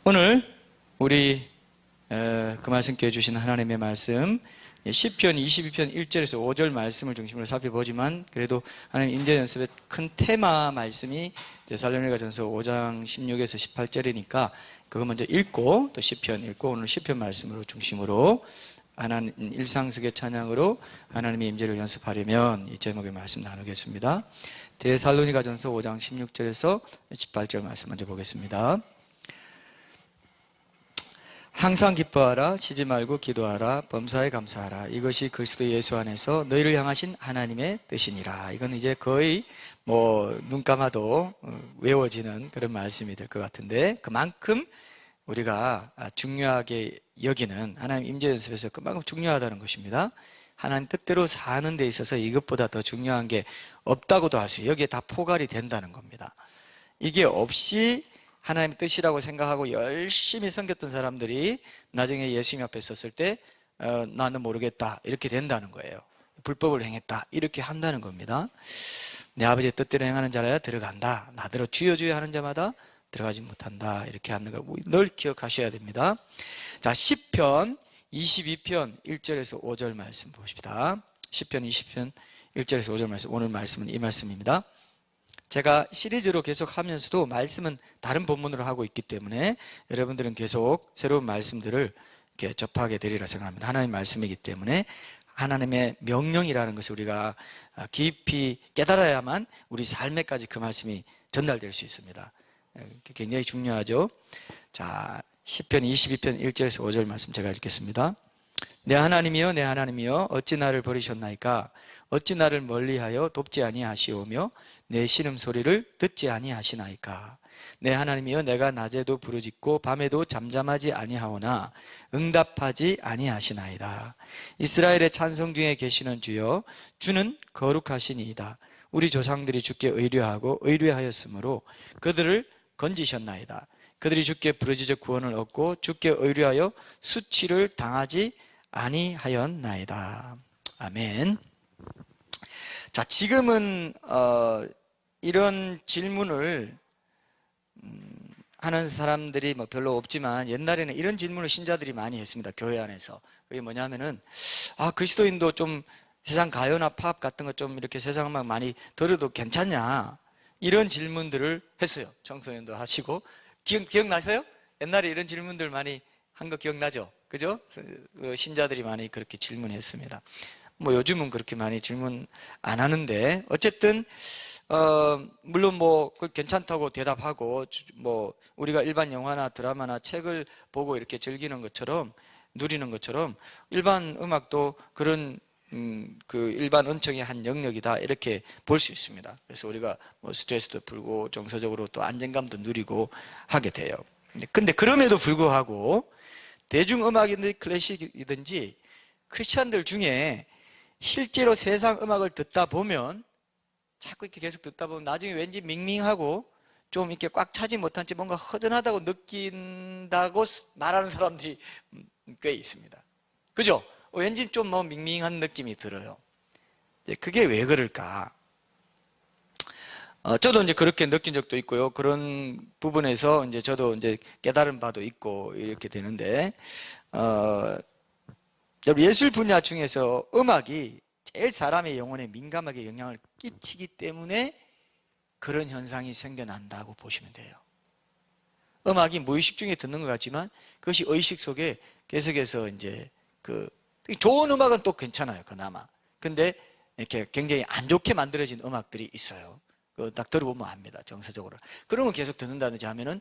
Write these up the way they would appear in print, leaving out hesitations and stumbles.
오늘 우리 그 말씀께 주신 하나님의 말씀 시편 22편 1절에서 5절 말씀을 중심으로 살펴보지만 그래도 하나님 임재 연습의 큰 테마 말씀이 데살로니가전서 5장 16에서 18절이니까 그거 먼저 읽고 또 시편 읽고 오늘 시편 말씀으로 중심으로 하나님 일상 속의 찬양으로 하나님의 임재를 연습하려면 이 제목의 말씀 나누겠습니다. 데살로니가전서 5장 16절에서 18절 말씀 먼저 보겠습니다. 항상 기뻐하라, 쉬지 말고 기도하라, 범사에 감사하라. 이것이 그리스도 예수 안에서 너희를 향하신 하나님의 뜻이니라. 이건 이제 거의 눈 감아도 외워지는 그런 말씀이 될 것 같은데 그만큼 우리가 중요하게 여기는 하나님 임재 연습에서 그만큼 중요하다는 것입니다. 하나님 뜻대로 사는 데 있어서 이것보다 더 중요한 게 없다고도 할 수 있어요. 여기에 다 포괄이 된다는 겁니다. 이게 없이 하나님의 뜻이라고 생각하고 열심히 섬겼던 사람들이 나중에 예수님 앞에 섰을 때 나는 모르겠다 이렇게 된다는 거예요. 불법을 행했다 이렇게 한다는 겁니다. 내 아버지의 뜻대로 행하는 자라야 들어간다. 나더러 주여 주여 하는 자마다 들어가지 못한다 이렇게 하는 걸 늘 기억하셔야 됩니다. 자, 시편 22편 1절에서 5절 말씀 보십시다. 시편 20편 1절에서 5절 말씀, 오늘 말씀은 이 말씀입니다. 제가 시리즈로 계속 하면서도 말씀은 다른 본문으로 하고 있기 때문에 여러분들은 계속 새로운 말씀들을 이렇게 접하게 되리라 생각합니다. 하나님의 말씀이기 때문에 하나님의 명령이라는 것을 우리가 깊이 깨달아야만 우리 삶에까지 그 말씀이 전달될 수 있습니다. 굉장히 중요하죠. 자, 시편 22편 1절에서 5절 말씀 제가 읽겠습니다. 내 하나님이여 내 하나님이여 어찌 나를 버리셨나이까? 어찌 나를 멀리하여 돕지 아니하시오며 내 신음소리를 듣지 아니하시나이까? 내 하나님이여 내가 낮에도 부르짖고 밤에도 잠잠하지 아니하오나 응답하지 아니하시나이다. 이스라엘의 찬송 중에 계시는 주여 주는 거룩하시니이다. 우리 조상들이 주께 의뢰하고 의뢰하였으므로 그들을 건지셨나이다. 그들이 주께 부르짖어 구원을 얻고 주께 의뢰하여 수치를 당하지 아니하였나이다. 아멘. 자, 지금은 이런 질문을 하는 사람들이 별로 없지만 옛날에는 이런 질문을 신자들이 많이 했습니다. 교회 안에서. 그게 뭐냐면은 그리스도인도 좀 세상 가요나 팝 같은 거 좀 이렇게 세상 음악 많이 들어도 괜찮냐 이런 질문들을 했어요. 청소년도 하시고 기억나세요? 옛날에 이런 질문들 많이 한 거 기억나죠? 그죠? 신자들이 많이 그렇게 질문했습니다. 요즘은 그렇게 많이 질문 안 하는데 어쨌든 물론 괜찮다고 대답하고 우리가 일반 영화나 드라마나 책을 보고 이렇게 즐기는 것처럼 누리는 것처럼 일반 음악도 그런 그 일반 은총의 한 영역이다 이렇게 볼 수 있습니다. 그래서 우리가 스트레스도 풀고 정서적으로 또 안정감도 누리고 하게 돼요. 근데 그럼에도 불구하고 대중음악이든지 클래식이든지 크리스찬들 중에 실제로 세상 음악을 듣다 보면 자꾸 이렇게 계속 듣다 보면 나중에 왠지 밍밍하고 좀 이렇게 꽉 차지 못한 채 뭔가 허전하다고 느낀다고 말하는 사람들이 꽤 있습니다. 그죠? 왠지 좀 밍밍한 느낌이 들어요. 그게 왜 그럴까? 저도 이제 그렇게 느낀 적도 있고요. 그런 부분에서 이제 저도 이제 깨달은 바도 있고 이렇게 되는데, 예술 분야 중에서 음악이 제일 사람의 영혼에 민감하게 영향을 끼치기 때문에 그런 현상이 생겨난다고 보시면 돼요. 음악이 무의식 중에 듣는 것 같지만 그것이 의식 속에 계속해서 이제 좋은 음악은 또 괜찮아요, 그나마. 근데 이렇게 굉장히 안 좋게 만들어진 음악들이 있어요. 딱 들어보면 압니다, 정서적으로. 그런 거 계속 듣는다든지 하면은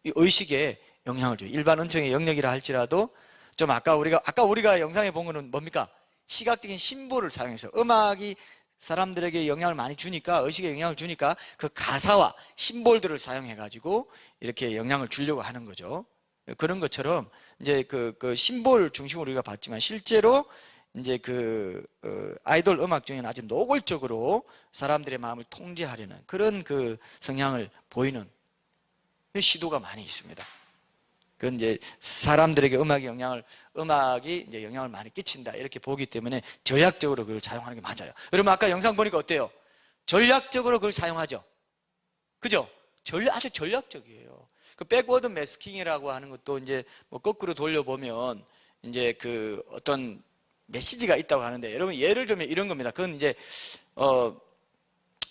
이 의식에 영향을 줘요. 일반 은총의 영역이라 할지라도 좀 아까 우리가 영상에 본 거는 뭡니까? 시각적인 심볼을 사용해서 음악이 사람들에게 영향을 많이 주니까 의식에 영향을 주니까 그 가사와 심볼들을 사용해 가지고 이렇게 영향을 주려고 하는 거죠. 그런 것처럼 이제 그 심볼 중심으로 우리가 봤지만 실제로 이제 아이돌 음악 중에는 아주 노골적으로 사람들의 마음을 통제하려는 그런 성향을 보이는 시도가 많이 있습니다. 그건 이제 사람들에게 음악이 이제 영향을 많이 끼친다 이렇게 보기 때문에 전략적으로 그걸 사용하는 게 맞아요. 여러분 아까 영상 보니까 어때요? 전략적으로 그걸 사용하죠. 그죠? 아주 전략적이에요. 그 백워드 매스킹이라고 하는 것도 이제 뭐 거꾸로 돌려보면 이제 그 어떤 메시지가 있다고 하는데, 여러분 예를 들면 이런 겁니다. 그건 이제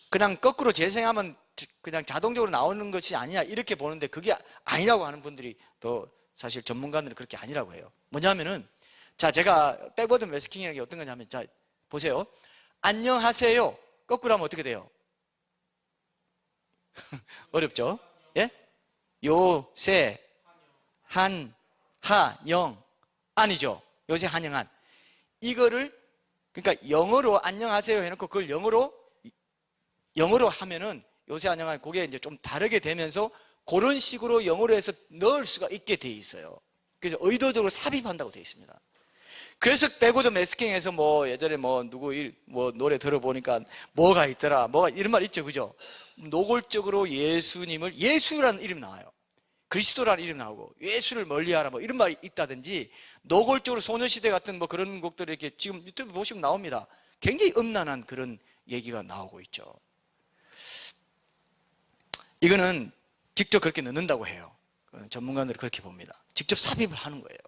그냥 거꾸로 재생하면 그냥 자동적으로 나오는 것이 아니냐 이렇게 보는데, 그게 아니라고 하는 분들이 또 사실 전문가들은 그렇게 아니라고 해요. 뭐냐면은, 자, 제가 백워드 매스킹이라는 게 어떤 거냐면, 자 보세요. 안녕하세요 거꾸로 하면 어떻게 돼요? 어렵죠? 예? 요새 한 하영 아니죠. 요새 한영한, 이거를 그러니까 영어로 안녕하세요 해놓고 그걸 영어로 하면은 요새 안녕한, 그게 이제 좀 다르게 되면서 그런 식으로 영어로 해서 넣을 수가 있게 돼 있어요. 그래서 의도적으로 삽입한다고 돼 있습니다. 그래서 백워드 매스킹에서 뭐 예전에 뭐 누구 뭐 노래 들어보니까 뭐가 있더라, 뭐가 이런 말 있죠, 그죠? 노골적으로 예수님을, 예수라는 이름 나와요. 그리스도라는 이름 나오고, 예수를 멀리하라 뭐 이런 말이 있다든지, 노골적으로 소녀시대 같은 뭐 그런 곡들이 이렇게 지금 유튜브 보시면 나옵니다. 굉장히 음란한 그런 얘기가 나오고 있죠. 이거는 직접 그렇게 넣는다고 해요. 전문가들이 그렇게 봅니다. 직접 삽입을 하는 거예요.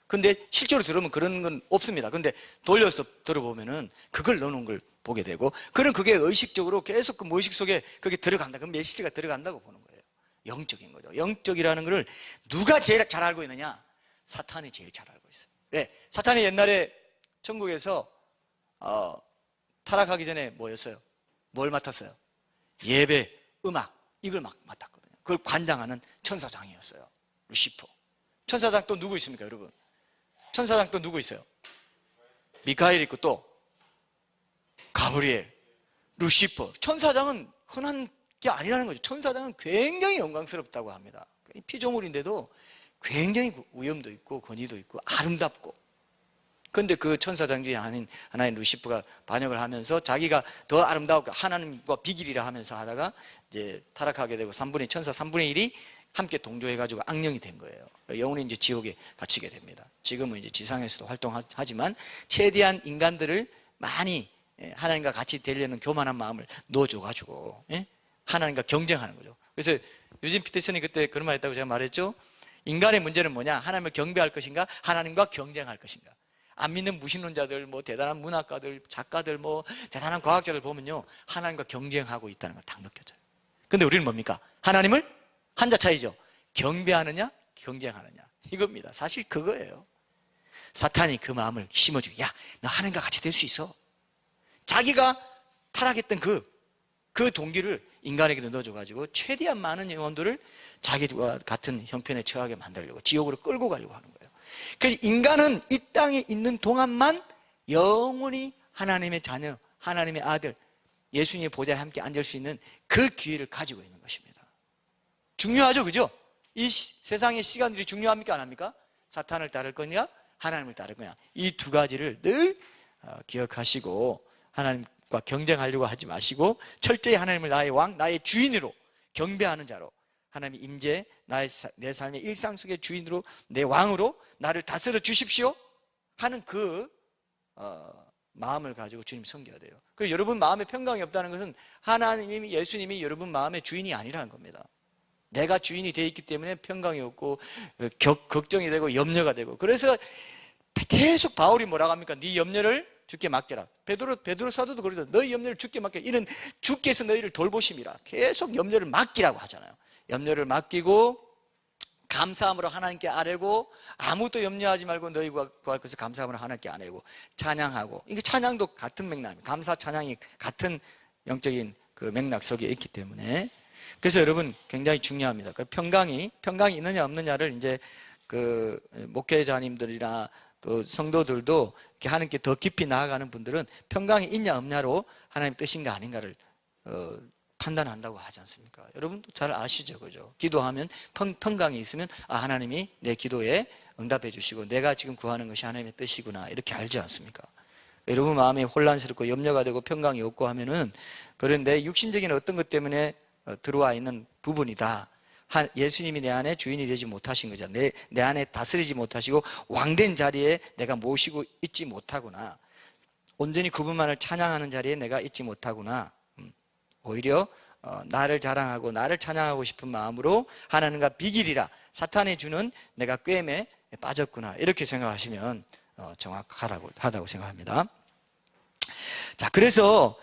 근데 실제로 들으면 그런 건 없습니다. 근데 돌려서 들어보면은 그걸 넣어놓은 걸 보게 되고, 그런 그게 의식적으로 계속 그 무의식 속에 그게 들어간다. 그 메시지가 들어간다고 보는 거예요. 영적인 거죠. 영적이라는 것을 누가 제일 잘 알고 있느냐? 사탄이 제일 잘 알고 있어요. 네, 사탄이 옛날에 천국에서 타락하기 전에 뭐였어요? 뭘 맡았어요? 예배, 음악, 이걸 막 맡았거든요. 그걸 관장하는 천사장이었어요. 루시퍼. 천사장 또 누구 있습니까, 여러분? 천사장 또 누구 있어요? 미카엘 있고, 또 가브리엘, 루시퍼. 천사장은 흔한 게 아니라는 거죠. 천사장은 굉장히 영광스럽다고 합니다. 피조물인데도 굉장히 위엄도 있고 권위도 있고 아름답고. 그런데 그 천사장 중에 하나인 루시퍼가 반역을 하면서 자기가 더 아름다우고 하나님과 비길이라 하면서 하다가 이제 타락하게 되고 천사 3분의 1이 함께 동조해가지고 악령이 된 거예요. 영혼이 이제 지옥에 갇히게 됩니다. 지금은 이제 지상에서도 활동하지만 최대한 인간들을 많이 하나님과 같이 되려는 교만한 마음을 넣어줘가지고 하나님과 경쟁하는 거죠. 그래서 유진 피터슨이 그때 그런 말 했다고 제가 말했죠. 인간의 문제는 뭐냐? 하나님을 경배할 것인가? 하나님과 경쟁할 것인가? 안 믿는 무신론자들, 뭐 대단한 문학가들, 작가들, 뭐 대단한 과학자들 보면요, 하나님과 경쟁하고 있다는 걸 딱 느껴져요. 근데 우리는 뭡니까? 하나님을 한자 차이죠. 경배하느냐, 경쟁하느냐, 이겁니다. 사실 그거예요. 사탄이 그 마음을 심어주고, 야, 너 하나님과 같이 될 수 있어. 자기가 타락했던 그 동기를 인간에게도 넣어줘가지고 최대한 많은 영혼들을 자기와 같은 형편에 처하게 만들려고, 지옥으로 끌고 가려고 하는 거예요. 그래서 인간은 이 땅에 있는 동안만 영원히 하나님의 자녀, 하나님의 아들, 예수님의 보좌에 함께 앉을 수 있는 그 기회를 가지고 있는 것입니다. 중요하죠, 그죠? 이 세상의 시간들이 중요합니까, 안 합니까? 사탄을 따를 거냐, 하나님을 따를 거냐, 이 두 가지를 늘 기억하시고 하나님과 경쟁하려고 하지 마시고 철저히 하나님을 나의 왕, 나의 주인으로 경배하는 자로, 하나님의 임재, 내 삶의 일상 속의 주인으로, 내 왕으로 나를 다스려 주십시오 하는 그 마음을 가지고 주님 섬겨야 돼요. 그리고 여러분 마음에 평강이 없다는 것은 하나님이, 예수님이 여러분 마음의 주인이 아니라는 겁니다. 내가 주인이 되어 있기 때문에 평강이 없고 걱정이 되고 염려가 되고, 그래서 계속 바울이 뭐라고 합니까? 네 염려를 주께 맡겨라. 베드로 사도도 그러죠. 너희 염려를 주께 맡겨라. 이는 주께서 너희를 돌보심이라. 계속 염려를 맡기라고 하잖아요. 염려를 맡기고 감사함으로 하나님께 아뢰고, 아무것도 염려하지 말고 너희 구할 것을 감사함으로 하나님께 아뢰고 찬양하고. 이게 찬양도 같은 맥락입니다. 감사 찬양이 같은 영적인 그 맥락 속에 있기 때문에, 그래서 여러분 굉장히 중요합니다. 평강이 있느냐 없느냐를 이제 그 목회자님들이나 또 성도들도 이렇게 하나님께 더 깊이 나아가는 분들은 평강이 있냐 없냐로 하나님 뜻인가 아닌가를 판단한다고 하지 않습니까? 여러분도 잘 아시죠, 그죠? 기도하면 평강이 있으면 하나님이 내 기도에 응답해 주시고 내가 지금 구하는 것이 하나님의 뜻이구나, 이렇게 알지 않습니까? 여러분 마음이 혼란스럽고 염려가 되고 평강이 없고 하면은, 그런데 육신적인 어떤 것 때문에 들어와 있는 부분이다. 예수님이 내 안에 주인이 되지 못하신 거죠. 내 안에 다스리지 못하시고 왕된 자리에 내가 모시고 있지 못하구나. 온전히 그분만을 찬양하는 자리에 내가 있지 못하구나. 오히려 나를 자랑하고 나를 찬양하고 싶은 마음으로 하나님과 비길이라 사탄이 주는 내가 꾀임에 빠졌구나 이렇게 생각하시면 정확하다고 생각합니다. 자, 그래서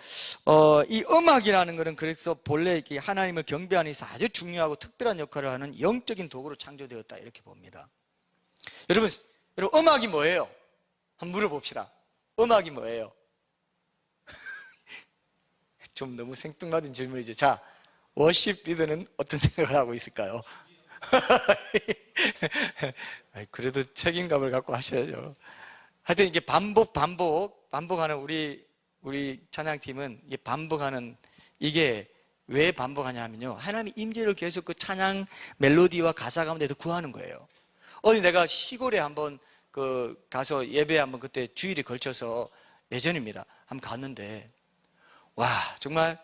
이 음악이라는 것은 그래서 본래 하나님을 경배하는 데서 아주 중요하고 특별한 역할을 하는 영적인 도구로 창조되었다 이렇게 봅니다. 여러분 음악이 뭐예요? 한번 물어봅시다. 음악이 뭐예요? 좀 너무 생뚱맞은 질문이죠. 자, 워십 리더는 어떤 생각을 하고 있을까요? 그래도 책임감을 갖고 하셔야죠. 하여튼 이게 반복하는 우리 찬양팀은 이게 반복하는 이게 왜 반복하냐 하면요. 하나님의 임재를 계속 그 찬양 멜로디와 가사 가운데도 구하는 거예요. 어디 내가 시골에 한번 가서 예배 한번 그때 주일에 걸쳐서 예전입니다. 한번 갔는데 와 정말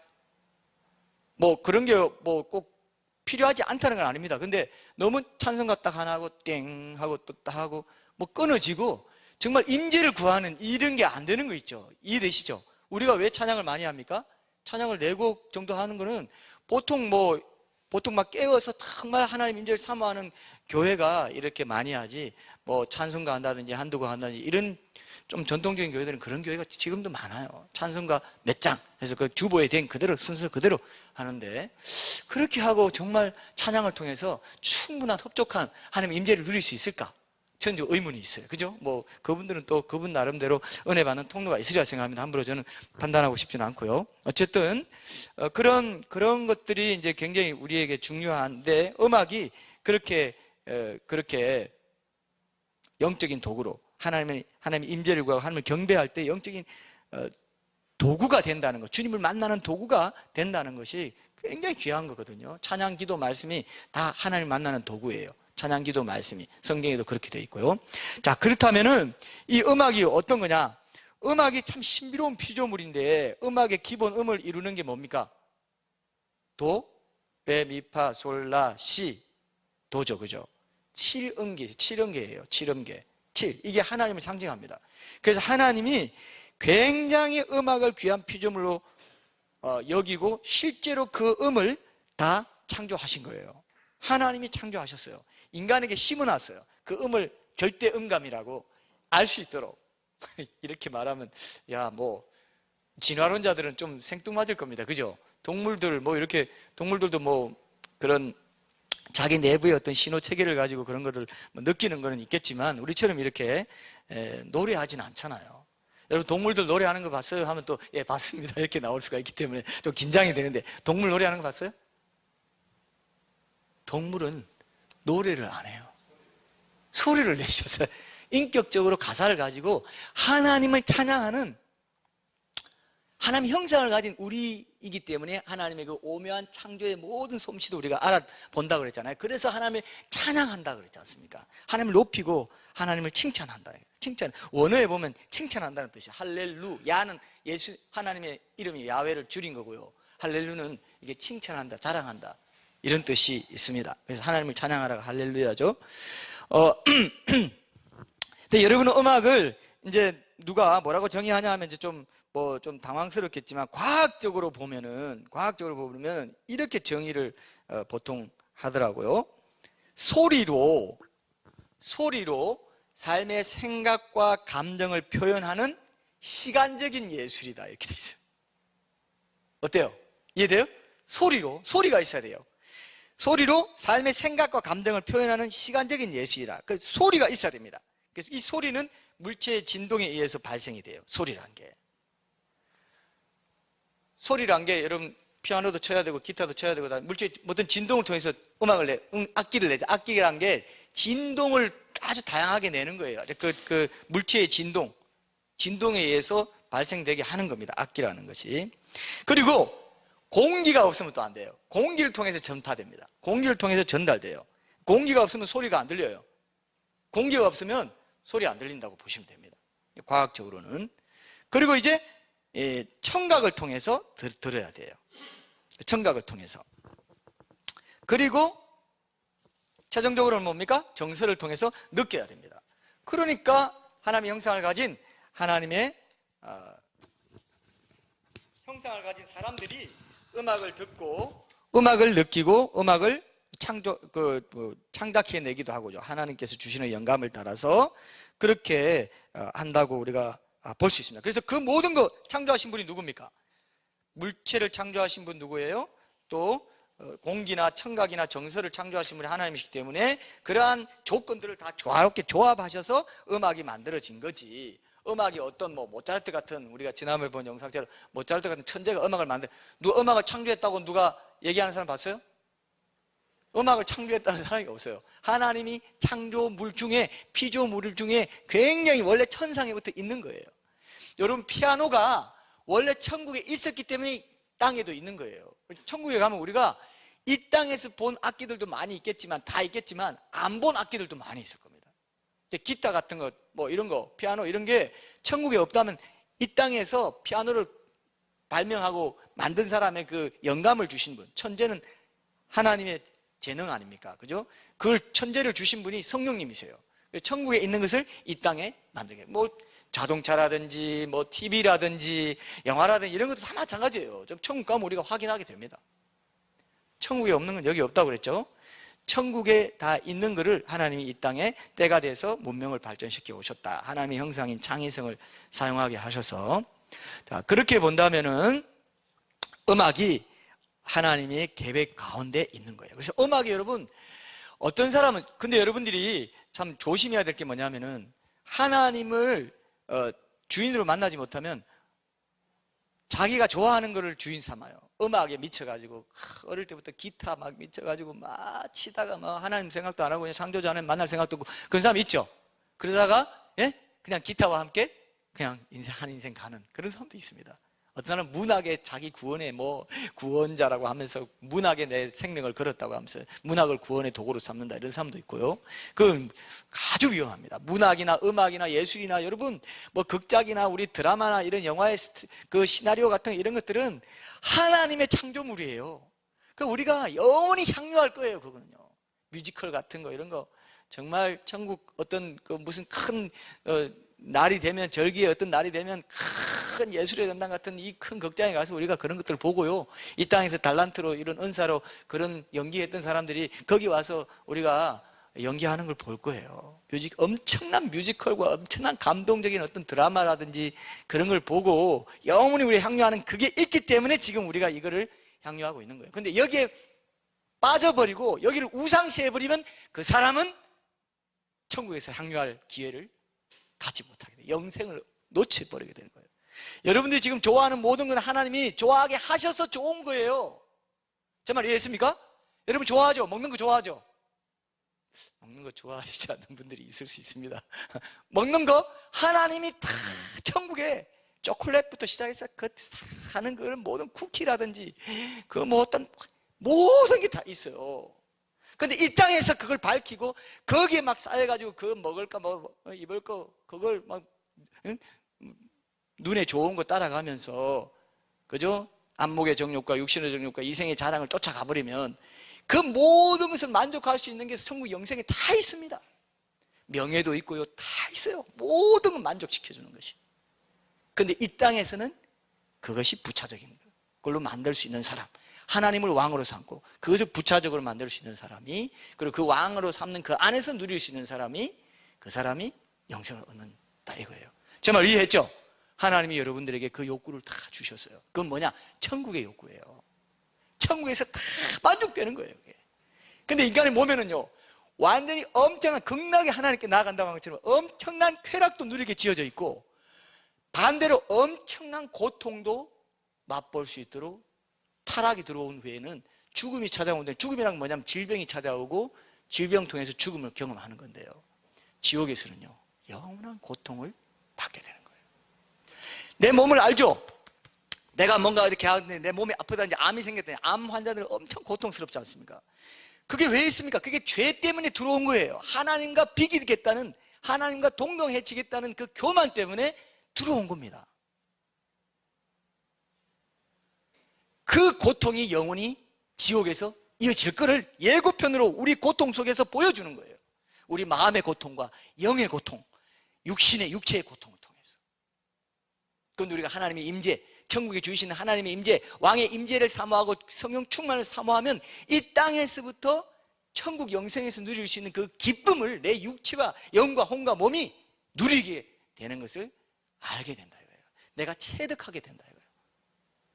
뭐 그런 게 뭐 꼭 필요하지 않다는 건 아닙니다. 근데 너무 찬송가 딱 하나 하고 땡 하고 또 딱 하고 뭐 끊어지고 정말 임재를 구하는 이런 게 안 되는 거 있죠. 이해되시죠? 우리가 왜 찬양을 많이 합니까? 찬양을 4곡 정도 하는 거는 보통 막 깨워서 정말 하나님 임재를 사모하는 교회가 이렇게 많이 하지 뭐 찬송가 한다든지 한두 곡 한다든지 이런 좀 전통적인 교회들은 그런 교회가 지금도 많아요. 찬송가 몇 장 해서 그 주보에 된 그대로 순서 그대로 하는데 그렇게 하고 정말 찬양을 통해서 충분한 흡족한 하나님의 임재를 누릴 수 있을까? 저는 좀 의문이 있어요. 그죠? 뭐 그분들은 또 그분 나름대로 은혜 받는 통로가 있으리라 생각합니다. 함부로 저는 판단하고 싶지는 않고요. 어쨌든 그런 것들이 이제 굉장히 우리에게 중요한데 음악이 그렇게 영적인 도구로 하나님의 임재를 구하고 하나님을 경배할 때 영적인 도구가 된다는 것, 주님을 만나는 도구가 된다는 것이 굉장히 귀한 거거든요. 찬양, 기도, 말씀이 다 하나님을 만나는 도구예요. 찬양, 기도, 말씀이 성경에도 그렇게 되어 있고요. 자, 그렇다면은 이 음악이 어떤 거냐? 음악이 참 신비로운 피조물인데 음악의 기본 음을 이루는 게 뭡니까? 도, 레, 미, 파, 솔, 라, 시, 도죠, 그죠? 7음계예요. 7음계. 7. 이게 하나님을 상징합니다. 그래서 하나님이 굉장히 음악을 귀한 피조물로 여기고 실제로 그 음을 다 창조하신 거예요. 하나님이 창조하셨어요. 인간에게 심어놨어요. 그 음을 절대 음감이라고 알 수 있도록. 이렇게 말하면 야 뭐 진화론자들은 좀 생뚱맞을 겁니다. 그죠? 동물들도 뭐 그런 자기 내부의 어떤 신호 체계를 가지고 그런 것을 뭐 느끼는 거는 있겠지만 우리처럼 이렇게 노래하지는 않잖아요. 여러분 동물들 노래하는 거 봤어요? 하면 또 예 봤습니다 이렇게 나올 수가 있기 때문에 좀 긴장이 되는데 동물 노래하는 거 봤어요? 동물은 노래를 안 해요. 소리를 내셔서 인격적으로 가사를 가지고 하나님을 찬양하는 하나님 형상을 가진 우리이기 때문에 하나님의 그 오묘한 창조의 모든 솜씨도 우리가 알아본다고 그랬잖아요. 그래서 하나님을 찬양한다 그랬지 않습니까? 하나님을 높이고 하나님을 칭찬한다. 칭찬, 원어에 보면 칭찬한다는 뜻이에요. 할렐루, 야는 하나님의 이름이 야훼를 줄인 거고요. 할렐루는 이게 칭찬한다, 자랑한다 이런 뜻이 있습니다. 그래서 하나님을 찬양하라가 할렐루야죠. 근데 여러분은 음악을 이제 누가 뭐라고 정의하냐 하면 이제 좀 당황스럽겠지만 과학적으로 보면 이렇게 정의를 보통 하더라고요. 소리로 삶의 생각과 감정을 표현하는 시간적인 예술이다 이렇게 돼 있어요. 어때요? 이해돼요? 소리가 있어야 돼요. 소리로 삶의 생각과 감정을 표현하는 시간적인 예술이다. 그 소리가 있어야 됩니다. 그래서 이 소리는 물체의 진동에 의해서 발생이 돼요. 소리란 게 여러분 피아노도 쳐야 되고 기타도 쳐야 되고 다 물체의 어떤 진동을 통해서 악기를 내죠. 악기란 게 진동을 아주 다양하게 내는 거예요. 그 물체의 진동에 의해서 발생되게 하는 겁니다. 악기라는 것이. 그리고 공기가 없으면 또 안 돼요. 공기를 통해서 전파됩니다. 공기를 통해서 전달돼요. 공기가 없으면 소리가 안 들려요. 공기가 없으면 소리 안 들린다고 보시면 됩니다. 과학적으로는. 그리고 이제 청각을 통해서 들어야 돼요. 청각을 통해서. 그리고 최종적으로는 뭡니까? 정서를 통해서 느껴야 됩니다. 그러니까 하나님의 형상을 가진 하나님의 형상을 가진 사람들이 음악을 듣고 음악을 느끼고 음악을 창작해내기도 하고요. 하나님께서 주시는 영감을 따라서 그렇게 한다고 우리가 볼 수 있습니다. 그래서 그 모든 거 창조하신 분이 누굽니까? 물체를 창조하신 분 누구예요? 또 공기나 청각이나 정서를 창조하신 분이 하나님이시기 때문에 그러한 조건들을 다 조화롭게 조합하셔서 음악이 만들어진 거지. 음악이 어떤 모차르트 같은, 우리가 지난번에 본 영상처럼 모차르트 같은 천재가 음악을 누가 음악을 창조했다고 누가 얘기하는 사람 봤어요? 음악을 창조했다는 사람이 없어요. 하나님이 창조물 중에, 피조물 중에 굉장히 원래 천상에부터 있는 거예요. 여러분, 피아노가 원래 천국에 있었기 때문에 땅에도 있는 거예요. 천국에 가면 우리가 이 땅에서 본 악기들도 많이 있겠지만, 다 있겠지만 안 본 악기들도 많이 있을 겁니다. 기타 같은 거, 이런 거, 피아노 이런 게 천국에 없다면 이 땅에서 피아노를 발명하고 만든 사람의 그 영감을 주신 분, 천재는 하나님의 재능 아닙니까? 그죠? 그걸 천재를 주신 분이 성령님이세요. 천국에 있는 것을 이 땅에 만들게. 자동차라든지 TV라든지 영화라든지 이런 것도 다 마찬가지예요. 천국 가면 우리가 확인하게 됩니다. 천국에 없는 건 여기 없다고 그랬죠? 천국에 다 있는 것을 하나님이 이 땅에 때가 돼서 문명을 발전시켜 오셨다. 하나님의 형상인 창의성을 사용하게 하셔서, 자, 그렇게 본다면은 음악이 하나님의 계획 가운데 있는 거예요. 그래서 음악이 여러분, 어떤 사람은, 근데 여러분들이 참 조심해야 될 게 뭐냐면은 하나님을 주인으로 만나지 못하면 자기가 좋아하는 거를 주인 삼아요. 음악에 미쳐가지고 어릴 때부터 기타 막 미쳐가지고 막 치다가 하나님 생각도 안 하고 그냥 창조자 하나님 만날 생각도 없고 그런 사람 있죠. 그러다가 그냥 기타와 함께 그냥 한 인생 가는 그런 사람도 있습니다. 어떤 사람은 문학에 자기 구원의 구원자라고 하면서 문학에 내 생명을 걸었다고 하면서 문학을 구원의 도구로 삼는다, 이런 사람도 있고요. 그건 아주 위험합니다. 문학이나 음악이나 예술이나 여러분 극작이나 우리 드라마나 이런 영화의 그 시나리오 같은 이런 것들은 하나님의 창조물이에요. 그 우리가 영원히 향유할 거예요. 그거는요. 뮤지컬 같은 거 이런 거 정말 천국 어떤 무슨 큰 날이 되면, 절기에 어떤 날이 되면 큰 예술의 전당 같은 이 큰 극장에 가서 우리가 그런 것들을 보고요, 이 땅에서 달란트로 이런 은사로 그런 연기했던 사람들이 거기 와서 우리가 연기하는 걸 볼 거예요. 엄청난 뮤지컬과 엄청난 감동적인 어떤 드라마라든지 그런 걸 보고 영원히 우리 향유하는 그게 있기 때문에 지금 우리가 이거를 향유하고 있는 거예요. 근데 여기에 빠져버리고 여기를 우상시해버리면 그 사람은 천국에서 향유할 기회를 갖지 못하게 돼요. 영생을 놓쳐버리게 되는 거예요. 여러분들이 지금 좋아하는 모든 건 하나님이 좋아하게 하셔서 좋은 거예요. 제 말 이해했습니까? 여러분 좋아하죠? 먹는 거 좋아하죠? 먹는 거 좋아하시지 않는 분들이 있을 수 있습니다. 먹는 거 하나님이 다 천국에 초콜릿부터 시작해서 하는 그런 모든 쿠키라든지 어떤 모든 게 다 있어요. 근데 이 땅에서 그걸 밝히고 거기에 막 쌓여가지고 그거 먹을까 입을 거 그걸 막 눈에 좋은 거 따라가면서, 그죠? 안목의 정욕과 육신의 정욕과 이생의 자랑을 쫓아가 버리면 그 모든 것을 만족할 수 있는 게 천국 영생에 다 있습니다. 명예도 있고요, 다 있어요. 모든 걸 만족시켜주는 것이. 근데 이 땅에서는 그것이 부차적인 걸로 만들 수 있는 사람, 하나님을 왕으로 삼고 그것을 부차적으로 만들 수 있는 사람이, 그리고 그 왕으로 삼는 그 안에서 누릴 수 있는 사람이, 그 사람이 영생을 얻는다 이거예요. 제 말 이해했죠? 하나님이 여러분들에게 그 욕구를 다 주셨어요. 그건 뭐냐? 천국의 욕구예요. 천국에서 다 만족되는 거예요. 근데 인간의 몸에는요, 완전히 엄청난 극락에 하나님께 나아간다고 한 것처럼 엄청난 쾌락도 누리게 지어져 있고, 반대로 엄청난 고통도 맛볼 수 있도록 타락이 들어온 후에는 죽음이 찾아오는데, 죽음이란 뭐냐면 질병이 찾아오고 질병 통해서 죽음을 경험하는 건데요, 지옥에서는요 영원한 고통을 받게 되는 거예요. 내 몸을 알죠? 내가 뭔가 이렇게 하는데 내 몸이 아프다든지 암이 생겼다든지, 암 환자들은 엄청 고통스럽지 않습니까? 그게 왜 있습니까? 그게 죄 때문에 들어온 거예요. 하나님과 비기겠다는, 하나님과 동등해지겠다는 그 교만 때문에 들어온 겁니다. 그 고통이 영원히 지옥에서 이어질 거를 예고편으로 우리 고통 속에서 보여주는 거예요. 우리 마음의 고통과 영의 고통, 육체의 고통을 통해서. 그건 우리가 하나님의 임재, 천국에 주시는 하나님의 임재, 왕의 임재를 사모하고 성령 충만을 사모하면 이 땅에서부터 천국 영생에서 누릴 수 있는 그 기쁨을 내 육체와 영과 혼과 몸이 누리게 되는 것을 알게 된다 이거예요. 내가 체득하게 된다 이거예요.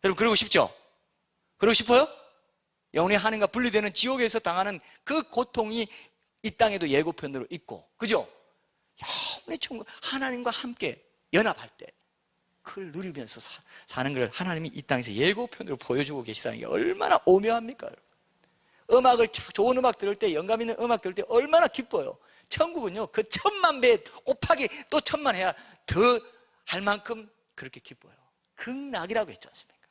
여러분 그러고 싶죠? 그러고 싶어요? 영혼의 하나님과 분리되는 지옥에서 당하는 그 고통이 이 땅에도 예고편으로 있고, 그죠? 영혼의 천국, 하나님과 함께 연합할 때 그걸 누리면서 사는 걸 하나님이 이 땅에서 예고편으로 보여주고 계시다는 게 얼마나 오묘합니까? 음악을, 좋은 음악 들을 때, 영감 있는 음악 들을 때 얼마나 기뻐요. 천국은요 그 1000만 배 곱하기 또 1000만 해야 더 할 만큼 그렇게 기뻐요. 극락이라고 했지 않습니까?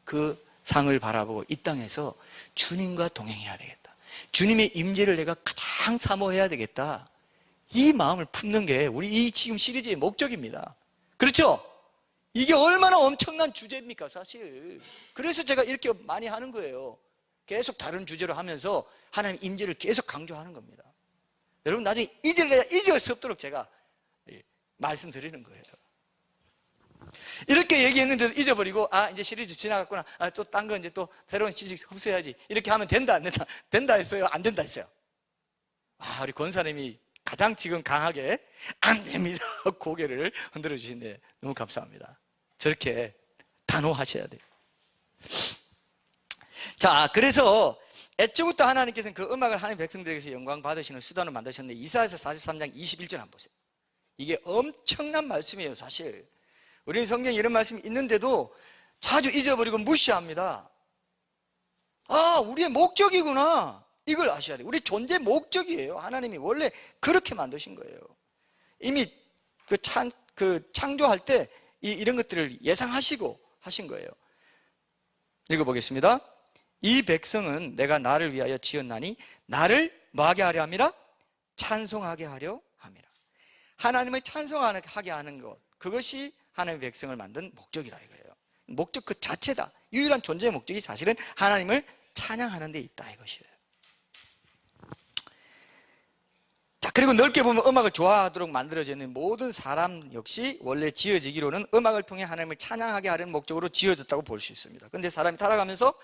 그 상을 바라보고 이 땅에서 주님과 동행해야 되겠다, 주님의 임재를 내가 가장 사모해야 되겠다, 이 마음을 품는 게 우리 이 지금 시리즈의 목적입니다. 그렇죠? 이게 얼마나 엄청난 주제입니까 사실. 그래서 제가 이렇게 많이 하는 거예요. 계속 다른 주제로 하면서 하나님 임재를 계속 강조하는 겁니다. 여러분 나중에 잊을 수 없도록 제가 말씀드리는 거예요. 이렇게 얘기했는데도 잊어버리고, 아 이제 시리즈 지나갔구나, 아, 또 딴 거 이제 또 새로운 지식 흡수해야지, 이렇게 하면 된다 안 된다? 된다 했어요? 안 된다 했어요? 아, 우리 권사님이 가장 지금 강하게 안 됩니다 고개를 흔들어 주시는데 너무 감사합니다. 저렇게 단호하셔야 돼요. 자, 그래서 애초부터 하나님께서는 그 음악을 하나님 백성들에게서 영광 받으시는 수단을 만드셨는데, 이사야서 43장 21절 한번 보세요. 이게 엄청난 말씀이에요. 사실 우리 성경에 이런 말씀이 있는데도 자주 잊어버리고 무시합니다. 아, 우리의 목적이구나, 이걸 아셔야 돼요. 우리 존재 목적이에요. 하나님이 원래 그렇게 만드신 거예요. 이미 창조할 때 이런 것들을 예상하시고 하신 거예요. 읽어보겠습니다. 이 백성은 내가 나를 위하여 지었나니 나를 뭐하게 하려 함이라? 찬송하게 하려 함이라. 하나님을 찬송하게 하는 것, 그것이 하나님의 백성을 만든 목적이라 이거예요. 목적 그 자체다. 유일한 존재의 목적이 사실은 하나님을 찬양하는 데 있다 이것이에요. 자, 그리고 넓게 보면 음악을 좋아하도록 만들어져 있는 모든 사람 역시 원래 지어지기로는 음악을 통해 하나님을 찬양하게 하려는 목적으로 지어졌다고 볼 수 있습니다. 그런데 사람이 살아가면서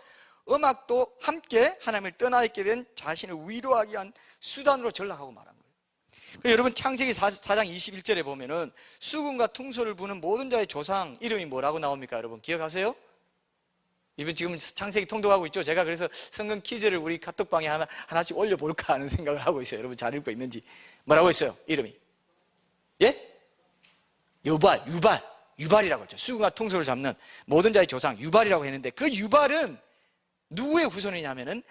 음악도 함께 하나님을 떠나 있게 된 자신을 위로하기 위한 수단으로 전락하고 말한 거예요. 여러분 창세기 4장 21절에 보면은 수금과 퉁소를 부는 모든 자의 조상 이름이 뭐라고 나옵니까? 여러분 기억하세요? 이번 지금 창세기 통독하고 있죠? 제가 그래서 성경 퀴즈를 우리 카톡방에 하나씩 올려볼까 하는 생각을 하고 있어요. 여러분 잘 읽고 있는지. 뭐라고 했어요? 이름이? 예? 유발이라고 했죠. 수금과 퉁소를 잡는 모든 자의 조상 유발이라고 했는데, 그 유발은 누구의 후손이냐면은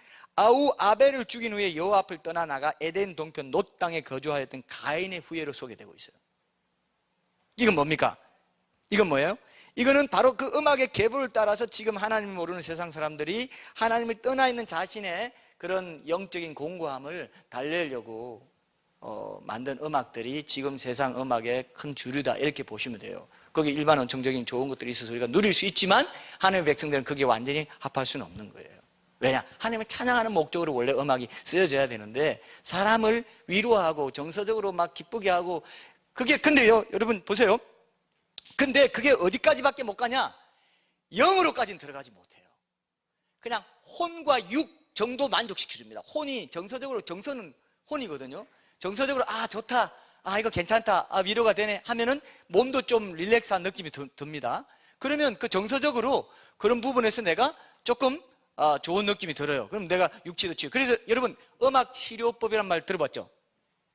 아벨을 죽인 후에 여호와 앞을 떠나 나가 에덴 동편 놋 땅에 거주하였던 가인의 후예로 소개되고 있어요. 이건 뭡니까? 이건 뭐예요? 이거는 바로 그 음악의 계보를 따라서 지금 하나님을 모르는 세상 사람들이 하나님을 떠나 있는 자신의 그런 영적인 공고함을 달래려고 만든 음악들이 지금 세상 음악의 큰 주류다, 이렇게 보시면 돼요. 거기 일반 원천적인 좋은 것들이 있어서 우리가 누릴 수 있지만 하나님의 백성들은 그게 완전히 합할 수는 없는 거예요. 왜냐? 하나님을 찬양하는 목적으로 원래 음악이 쓰여져야 되는데 사람을 위로하고 정서적으로 막 기쁘게 하고, 그게 근데요 여러분 보세요. 근데 그게 어디까지밖에 못 가냐? 영으로까지는 들어가지 못해요. 그냥 혼과 육 정도 만족시켜줍니다. 혼이 정서적으로, 정서는 혼이거든요. 정서적으로 아 좋다, 아 이거 괜찮다, 아 위로가 되네 하면은 몸도 좀 릴렉스한 느낌이 듭니다. 그러면 그 정서적으로 그런 부분에서 내가 조금 좋은 느낌이 들어요. 그럼 내가 육체도 치유. 그래서 여러분 음악 치료법이란 말 들어봤죠?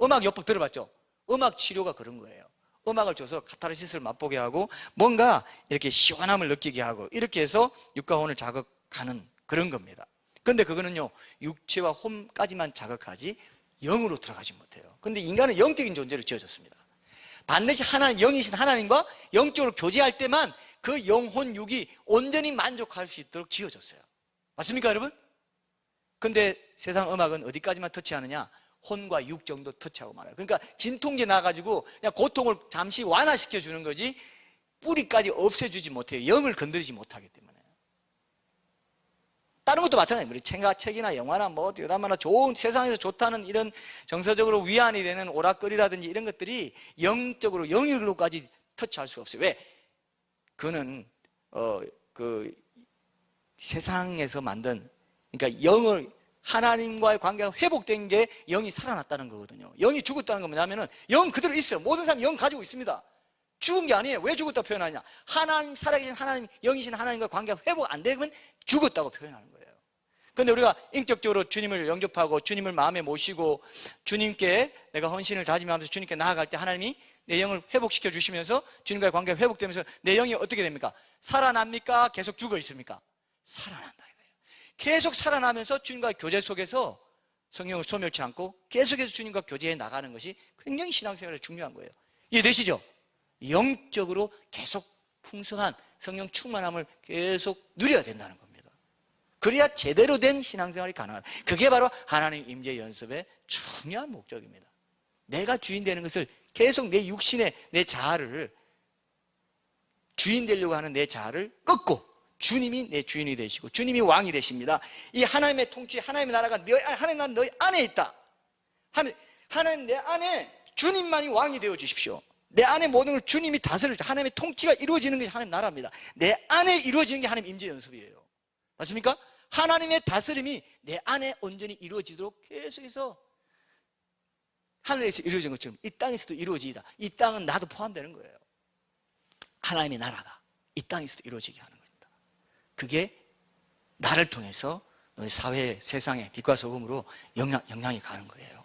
음악 요법 들어봤죠? 음악 치료가 그런 거예요. 음악을 줘서 카타르시스를 맛보게 하고 뭔가 이렇게 시원함을 느끼게 하고 이렇게 해서 육과 혼을 자극하는 그런 겁니다. 그런데 그거는요 육체와 혼까지만 자극하지 영으로 들어가지 못해요. 그런데 인간은 영적인 존재로 지어졌습니다. 반드시 영이신 하나님과 영적으로 교제할 때만 그 영혼 육이 온전히 만족할 수 있도록 지어졌어요. 맞습니까 여러분? 근데 세상 음악은 어디까지만 터치하느냐? 혼과 육 정도 터치하고 말아요. 그러니까 진통제 나가지고 그냥 고통을 잠시 완화시켜 주는 거지 뿌리까지 없애주지 못해요. 영을 건드리지 못하기 때문에. 다른 것도 마찬가지예요. 우리 책이나 영화나 뭐 드라마나 좋은 세상에서 좋다는 이런 정서적으로 위안이 되는 오락거리라든지 이런 것들이 영적으로 영역으로까지 터치할 수가 없어요. 왜? 그는 그 세상에서 만든, 그러니까 영을, 하나님과의 관계가 회복된 게 영이 살아났다는 거거든요. 영이 죽었다는 건 뭐냐면은 영 그대로 있어요. 모든 사람이 영 가지고 있습니다. 죽은 게 아니에요. 왜 죽었다고 표현하냐? 하나님, 살아계신 하나님, 영이신 하나님과 관계가 회복 안 되면 죽었다고 표현하는 거예요. 그런데 우리가 인격적으로 주님을 영접하고 주님을 마음에 모시고 주님께 내가 헌신을 다짐하면서 주님께 나아갈 때 하나님이 내 영을 회복시켜 주시면서 주님과의 관계가 회복되면서 내 영이 어떻게 됩니까? 살아납니까? 계속 죽어 있습니까? 살아난다 이거예요. 계속 살아나면서 주님과의 교제 속에서 성령을 소멸치 않고 계속해서 주님과 교제해 나가는 것이 굉장히 신앙생활에 중요한 거예요. 이해되시죠? 영적으로 계속 풍성한 성령 충만함을 계속 누려야 된다는 겁니다. 그래야 제대로 된 신앙생활이 가능하다. 그게 바로 하나님 임재 연습의 중요한 목적입니다. 내가 주인 되는 것을 계속 내 육신의 내 자아를, 주인 되려고 하는 내 자아를 꺾고 주님이 내 주인이 되시고 주님이 왕이 되십니다. 이 하나님의 통치, 하나님의 나라가 하나님 나라 너희 안에 있다. 하나님 내 안에 주님만이 왕이 되어 주십시오. 내 안에 모든 걸 주님이 다스릴 때 하나님의 통치가 이루어지는 것이 하나님 나라입니다. 내 안에 이루어지는 게 하나님 임재 연습이에요. 맞습니까? 하나님의 다스림이 내 안에 온전히 이루어지도록 계속해서 하늘에서 이루어진 것처럼 이 땅에서도 이루어지다. 이 땅은 나도 포함되는 거예요. 하나님의 나라가 이 땅에서도 이루어지게 하는 겁니다. 그게 나를 통해서 너희 사회, 세상에 빛과 소금으로 영향이 가는 거예요.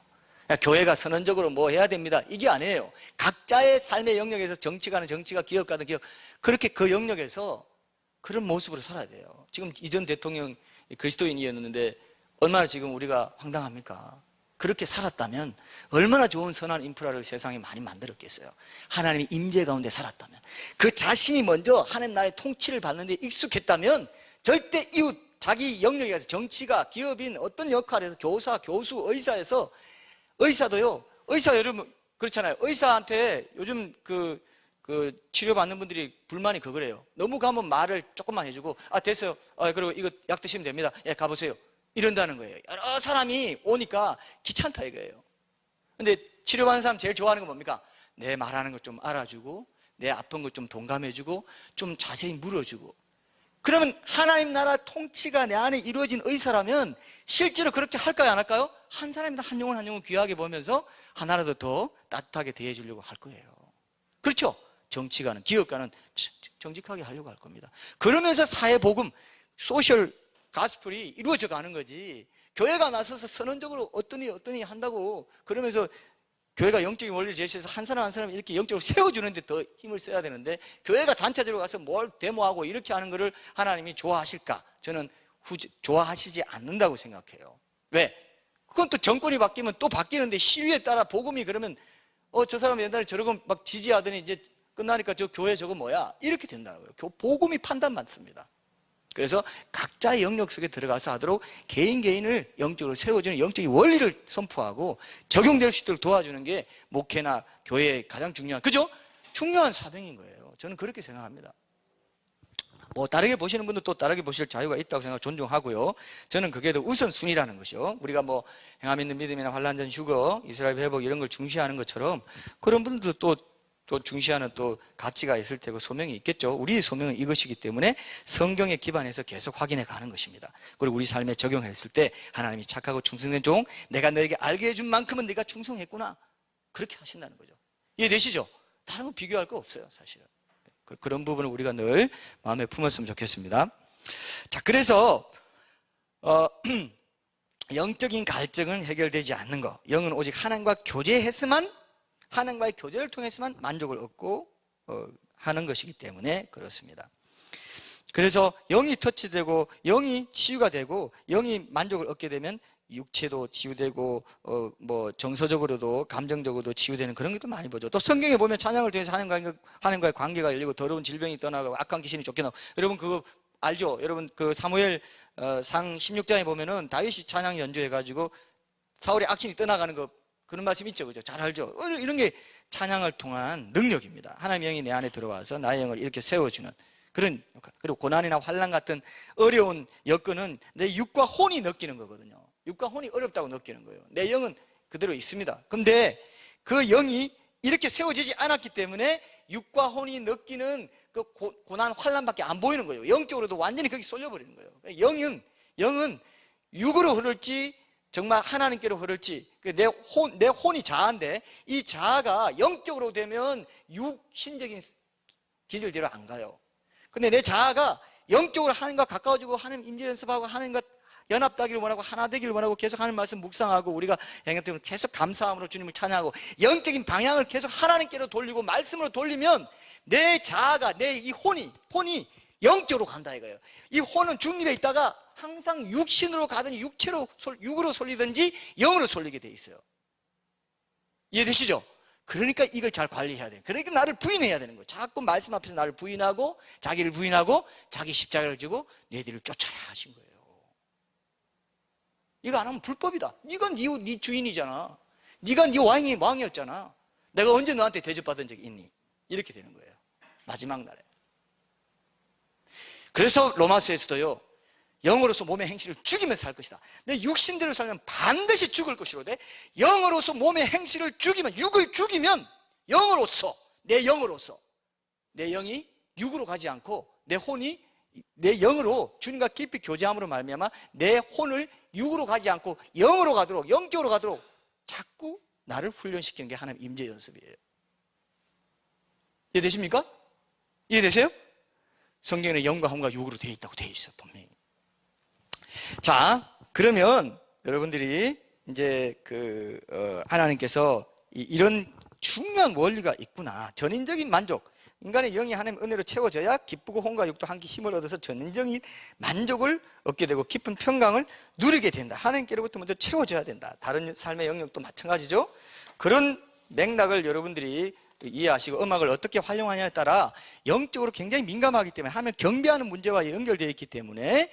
교회가 선언적으로 뭐 해야 됩니다, 이게 아니에요. 각자의 삶의 영역에서 정치가는 정치가, 기업가는 기업, 그렇게 그 영역에서 그런 모습으로 살아야 돼요. 지금 이전 대통령 그리스도인이었는데 얼마나 지금 우리가 황당합니까? 그렇게 살았다면 얼마나 좋은 선한 인프라를 세상에 많이 만들었겠어요. 하나님의 임재 가운데 살았다면, 그 자신이 먼저 하나님 나라의 통치를 받는 데 익숙했다면 절대 이웃, 자기 영역에서 정치가, 기업인, 어떤 역할에서 교사, 교수, 의사에서, 의사도요, 의사 여러분 그렇잖아요. 의사한테 요즘 그 치료받는 분들이 불만이 그거래요. 너무 가면 말을 조금만 해주고, 아 됐어요, 그리고 이거 약 드시면 됩니다, 예 가보세요, 이런다는 거예요. 여러 사람이 오니까 귀찮다 이거예요. 근데 치료받는 사람 제일 좋아하는 건 뭡니까? 내 말하는 걸 좀 알아주고, 내 아픈 걸 좀 동감해주고, 좀 자세히 물어주고. 그러면 하나님 나라 통치가 내 안에 이루어진 의사라면 실제로 그렇게 할까요, 안 할까요? 한 사람이다 한 영혼 한 영혼 귀하게 보면서 하나라도 더 따뜻하게 대해주려고 할 거예요. 그렇죠? 정치가는, 기업가는 정직하게 하려고 할 겁니다. 그러면서 사회복음, 소셜 가스펠이 이루어져 가는 거지, 교회가 나서서 선언적으로 어떠니 한다고 그러면서 교회가 영적인 원리를 제시해서 한 사람 한 사람 이렇게 영적으로 세워주는데 더 힘을 써야 되는데, 교회가 단체적으로 가서 뭘 데모하고 이렇게 하는 거를 하나님이 좋아하실까? 저는 좋아하시지 않는다고 생각해요. 왜? 그건 또 정권이 바뀌면 또 바뀌는데, 시위에 따라 복음이 그러면 저 사람 옛날에 저러고 막 지지하더니 이제 끝나니까 저 교회 저거 뭐야? 이렇게 된다는 거예요. 복음이 판단 받습니다. 그래서 각자의 영역 속에 들어가서 하도록 개인을 영적으로 세워주는 영적인 원리를 선포하고 적용될 수 있도록 도와주는 게 목회나 교회의 가장 중요한, 그죠? 중요한 사명인 거예요. 저는 그렇게 생각합니다. 뭐 다르게 보시는 분도 또 다르게 보실 자유가 있다고 생각, 존중하고요. 저는 그게 더 우선순위라는 것이요. 우리가 뭐 행함 있는 믿음이나 환난전 휴거, 이스라엘 회복 이런 걸 중시하는 것처럼 그런 분들도 또 중시하는 또 가치가 있을 테고 소명이 있겠죠. 우리의 소명은 이것이기 때문에 성경에 기반해서 계속 확인해 가는 것입니다. 그리고 우리 삶에 적용했을 때 하나님이 착하고 충성된 종, 내가 너에게 알게 해준 만큼은 네가 충성했구나, 그렇게 하신다는 거죠. 이해되시죠? 다른 건 비교할 거 없어요, 사실은. 그런 부분을 우리가 늘 마음에 품었으면 좋겠습니다. 자, 그래서 영적인 갈증은 해결되지 않는 거, 영은 오직 하나님과 교제했으만, 하나님과의 교제를 통해서만 만족을 얻고 하는 것이기 때문에 그렇습니다. 그래서 영이 터치되고 영이 치유가 되고 영이 만족을 얻게 되면 육체도 치유되고 뭐 정서적으로도 감정적으로도 치유되는 그런 것도 많이 보죠. 또 성경에 보면 찬양을 통해서 하나님과의 관계가 열리고 더러운 질병이 떠나가고 악한 귀신이 쫓겨나고, 여러분 그거 알죠? 여러분 그 사무엘 상 16장에 보면은 다윗이 찬양 연주해가지고 사울의 악신이 떠나가는 거, 그런 말씀 있죠, 그죠? 잘 알죠? 이런 게 찬양을 통한 능력입니다. 하나님의 영이 내 안에 들어와서 나의 영을 이렇게 세워주는 그런 역할. 그리고 고난이나 환난 같은 어려운 여건은 내 육과 혼이 느끼는 거거든요. 육과 혼이 어렵다고 느끼는 거예요. 내 영은 그대로 있습니다. 근데 그 영이 이렇게 세워지지 않았기 때문에 육과 혼이 느끼는 그 고난 환난밖에 안 보이는 거예요. 영적으로도 완전히 거기 쏠려버리는 거예요. 영은 육으로 흐를지 정말 하나님께로 흐를지, 내 혼이 자아인데 이 자아가 영적으로 되면 육신적인 기질대로 안 가요. 근데 내 자아가 영적으로 하나님과 가까워지고 하나님 임재 연습하고 하나님과 연합되기를 원하고 하나 되기를 원하고 계속 하나님 말씀 묵상하고 우리가 행했던 계속 감사함으로 주님을 찬양하고 영적인 방향을 계속 하나님께로 돌리고 말씀으로 돌리면 내 자아가 내 이 혼이 영적으로 간다 이거예요. 이 혼은 중립에 있다가 항상 육신으로 가든지 육으로 쏠리든지 영으로 쏠리게 돼 있어요. 이해되시죠? 그러니까 이걸 잘 관리해야 돼요. 그러니까 나를 부인해야 되는 거예요. 자꾸 말씀 앞에서 나를 부인하고 자기를 부인하고 자기 십자가를 지고 내 뒤를 쫓아라 하신 거예요. 이거 안 하면 불법이다. 네가 네 주인이잖아. 네가 네 왕이었잖아. 내가 언제 너한테 대접받은 적이 있니? 이렇게 되는 거예요. 마지막 날에. 그래서 로마서에서도요, 영으로서 몸의 행실을 죽이면서 살 것이다. 내 육신대로 살면 반드시 죽을 것이로되 영으로서 몸의 행실을 죽이면, 육을 죽이면 영으로서, 내 영이 육으로 가지 않고 내 혼이 내 영으로 주님과 깊이 교제함으로 말미암아 내 혼을 육으로 가지 않고 영으로 가도록, 영적으로 가도록 자꾸 나를 훈련시키는 게 하나님 임재 연습이에요. 이해되십니까? 이해되세요? 성경에는 영과 혼과 육으로 되어 있다고 되어 있어요, 분명히. 자, 그러면 여러분들이 이제 하나님께서 이런 중요한 원리가 있구나. 전인적인 만족. 인간의 영이 하나님 은혜로 채워져야 기쁘고 혼과 육도 함께 힘을 얻어서 전인적인 만족을 얻게 되고 깊은 평강을 누리게 된다. 하나님께로부터 먼저 채워져야 된다. 다른 삶의 영역도 마찬가지죠. 그런 맥락을 여러분들이 이해하시고 음악을 어떻게 활용하냐에 따라 영적으로 굉장히 민감하기 때문에 하나님을 경배하는 문제와 연결되어 있기 때문에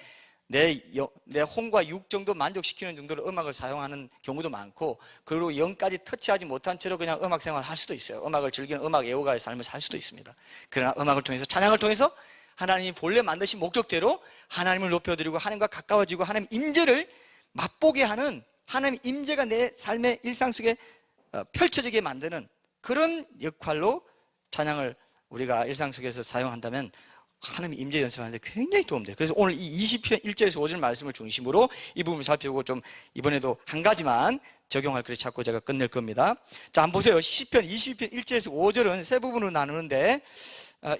내 혼과 육 정도 만족시키는 정도로 음악을 사용하는 경우도 많고, 그리고 영까지 터치하지 못한 채로 그냥 음악 생활을 할 수도 있어요. 음악을 즐기는 음악 애호가의 삶을 살 수도 있습니다. 그러나 음악을 통해서, 찬양을 통해서 하나님이 본래 만드신 목적대로 하나님을 높여드리고 하나님과 가까워지고 하나님 임재를 맛보게 하는, 하나님 임재가 내 삶의 일상 속에 펼쳐지게 만드는 그런 역할로 찬양을 우리가 일상 속에서 사용한다면 하나님 임재 연습하는데 굉장히 도움돼요. 그래서 오늘 이 20편 1절에서 5절 말씀을 중심으로 이 부분을 살펴보고 좀 이번에도 한 가지만 적용할 글을 찾고 제가 끝낼 겁니다. 자, 한번 보세요. 시편 20편 1절에서 5절은 세 부분으로 나누는데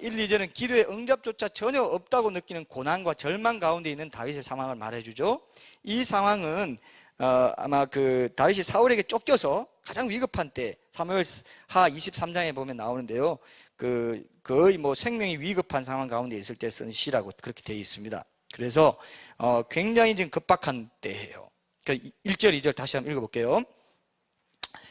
1, 2절은 기도의 응답조차 전혀 없다고 느끼는 고난과 절망 가운데 있는 다윗의 상황을 말해주죠. 이 상황은 아마 다윗이 사울에게 쫓겨서 가장 위급한 때 사무엘하 23장에 보면 나오는데요. 거의 생명이 위급한 상황 가운데 있을 때 쓴 시라고 그렇게 되어 있습니다. 그래서 굉장히 지금 급박한 때예요. 1절, 2절 다시 한번 읽어볼게요.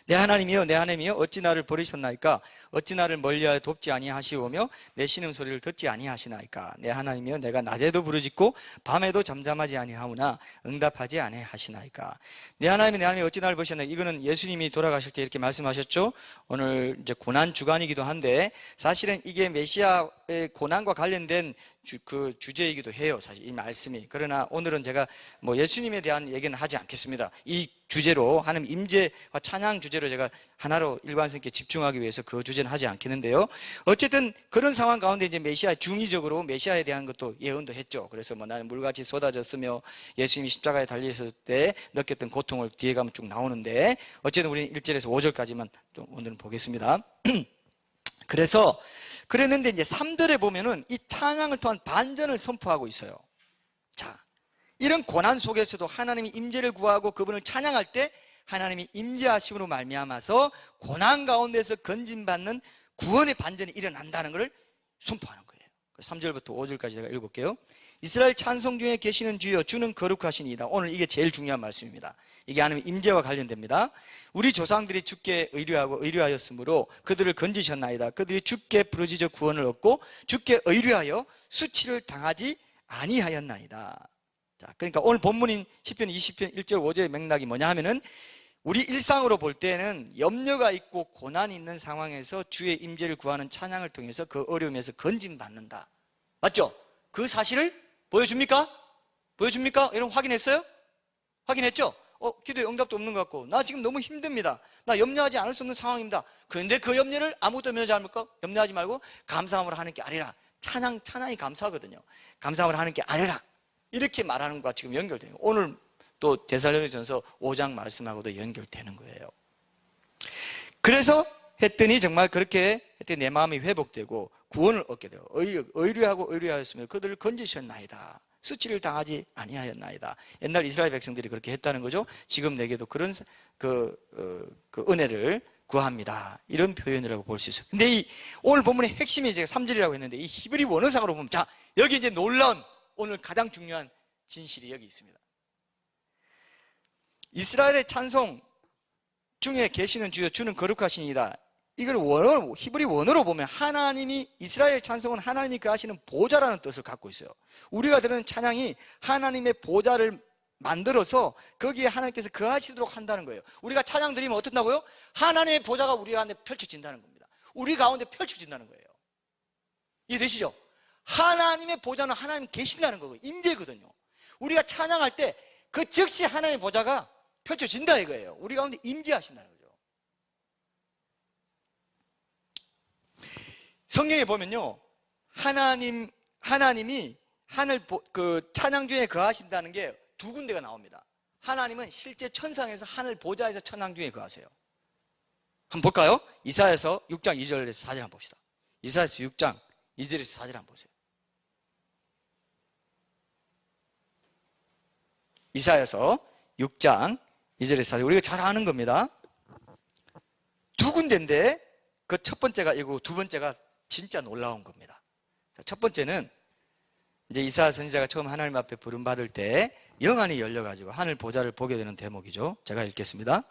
내 하나님이여, 내 하나님이여, 어찌 나를 버리셨나이까? 어찌 나를 멀리하여 돕지 아니하시오며 내 신음소리를 듣지 아니하시나이까? 내 하나님이여, 내가 낮에도 부르짖고 밤에도 잠잠하지 아니하오나 응답하지 아니하시나이까? 내 하나님이, 내 하나님이 어찌 나를 버리셨나이까? 이거는 예수님이 돌아가실 때 이렇게 말씀하셨죠. 오늘 이제 고난 주간이기도 한데 사실은 이게 메시아의 고난과 관련된 주제이기도 해요, 사실 이 말씀이. 그러나 오늘은 제가 예수님에 대한 얘기는 하지 않겠습니다. 이 주제로, 하나님 임재와 찬양 주제로 제가 하나로 일관성있게 집중하기 위해서 그 주제는 하지 않겠는데요. 어쨌든 그런 상황 가운데 이제 메시아, 중의적으로 메시아에 대한 것도 예언도 했죠. 그래서 나는 물같이 쏟아졌으며 예수님이 십자가에 달리셨을 때 느꼈던 고통을 뒤에 가면 쭉 나오는데, 어쨌든 우리는 1절에서 5절까지만 좀 오늘은 보겠습니다. 그래서 그랬는데 이제 3절에 보면은 이 찬양을 통한 반전을 선포하고 있어요. 자, 이런 고난 속에서도 하나님이 임재를 구하고 그분을 찬양할 때 하나님이 임재하심으로 말미암아서 고난 가운데서 건진받는 구원의 반전이 일어난다는 것을 선포하는 거예요. 3절부터 5절까지 제가 읽어볼게요. 이스라엘 찬송 중에 계시는 주여, 주는 거룩하시니이다. 오늘 이게 제일 중요한 말씀입니다. 이게 하나님 임재와 관련됩니다. 우리 조상들이 주께 의뢰하고 의뢰하였으므로 그들을 건지셨나이다. 그들이 주께 부르짖어 구원을 얻고 주께 의뢰하여 수치를 당하지 아니하였나이다. 자, 그러니까 오늘 본문인 시편 20편 1절 5절의 맥락이 뭐냐 하면은, 우리 일상으로 볼 때는 염려가 있고 고난이 있는 상황에서 주의 임재를 구하는 찬양을 통해서 그 어려움에서 건짐받는다. 맞죠? 그 사실을 보여줍니까? 보여줍니까? 여러분 확인했어요? 확인했죠? 기도에 응답도 없는 것 같고, 나 지금 너무 힘듭니다. 나 염려하지 않을 수 없는 상황입니다. 그런데 그 염려를 아무것도 염려하지 말고 감사함으로 하나님께 아뢰라. 찬양이 감사하거든요. 감사함으로 하나님께 아뢰라. 이렇게 말하는 것과 지금 연결돼요. 오늘 또 데살로니가전서 5장 말씀하고도 연결되는 거예요. 그래서 했더니 정말 그렇게 했더니 내 마음이 회복되고 구원을 얻게 돼요. 의뢰하고 의뢰하였으며 그들을 건지셨나이다. 수치를 당하지 아니하였나이다. 옛날 이스라엘 백성들이 그렇게 했다는 거죠. 지금 내게도 그런 그 은혜를 구합니다. 이런 표현이라고 볼 수 있어요. 근데 오늘 본문의 핵심이 제가 3절이라고 했는데 이 히브리 원어상으로 보면, 자, 여기 이제 놀라운 오늘 가장 중요한 진실이 여기 있습니다. 이스라엘의 찬송 중에 계시는 주여, 주는 거룩하시니이다. 이걸 히브리 원어로 보면 하나님이, 이스라엘 찬송은 하나님이 거하시는 보좌라는 뜻을 갖고 있어요. 우리가 들은 찬양이 하나님의 보좌를 만들어서 거기에 하나님께서 거하시도록 한다는 거예요. 우리가 찬양 드리면 어떻다고요? 하나님의 보좌가 우리 가운데 펼쳐진다는 겁니다. 우리 가운데 펼쳐진다는 거예요. 이해되시죠? 하나님의 보좌는 하나님 계신다는 거고 임재거든요. 우리가 찬양할 때 그 즉시 하나님의 보좌가 펼쳐진다 이거예요. 우리 가운데 임재하신다는 거죠. 성경에 보면요, 하나님이 찬양 중에 거하신다는 게 두 군데가 나옵니다. 하나님은 실제 천상에서 하늘 보좌에서 찬양 중에 거하세요. 한번 볼까요? 이사야서 6장 2절에서 4절 한번 봅시다. 이사야서 6장 2절에서 4절 한번 보세요. 이사야서 6장 2절에서 4절, 우리가 잘 아는 겁니다. 두 군데인데 그 첫 번째가 이고 두 번째가 진짜 놀라운 겁니다. 첫 번째는 이제 이사야 선지자가 처음 하나님 앞에 부름받을 때 영안이 열려가지고 하늘 보좌를 보게 되는 대목이죠. 제가 읽겠습니다.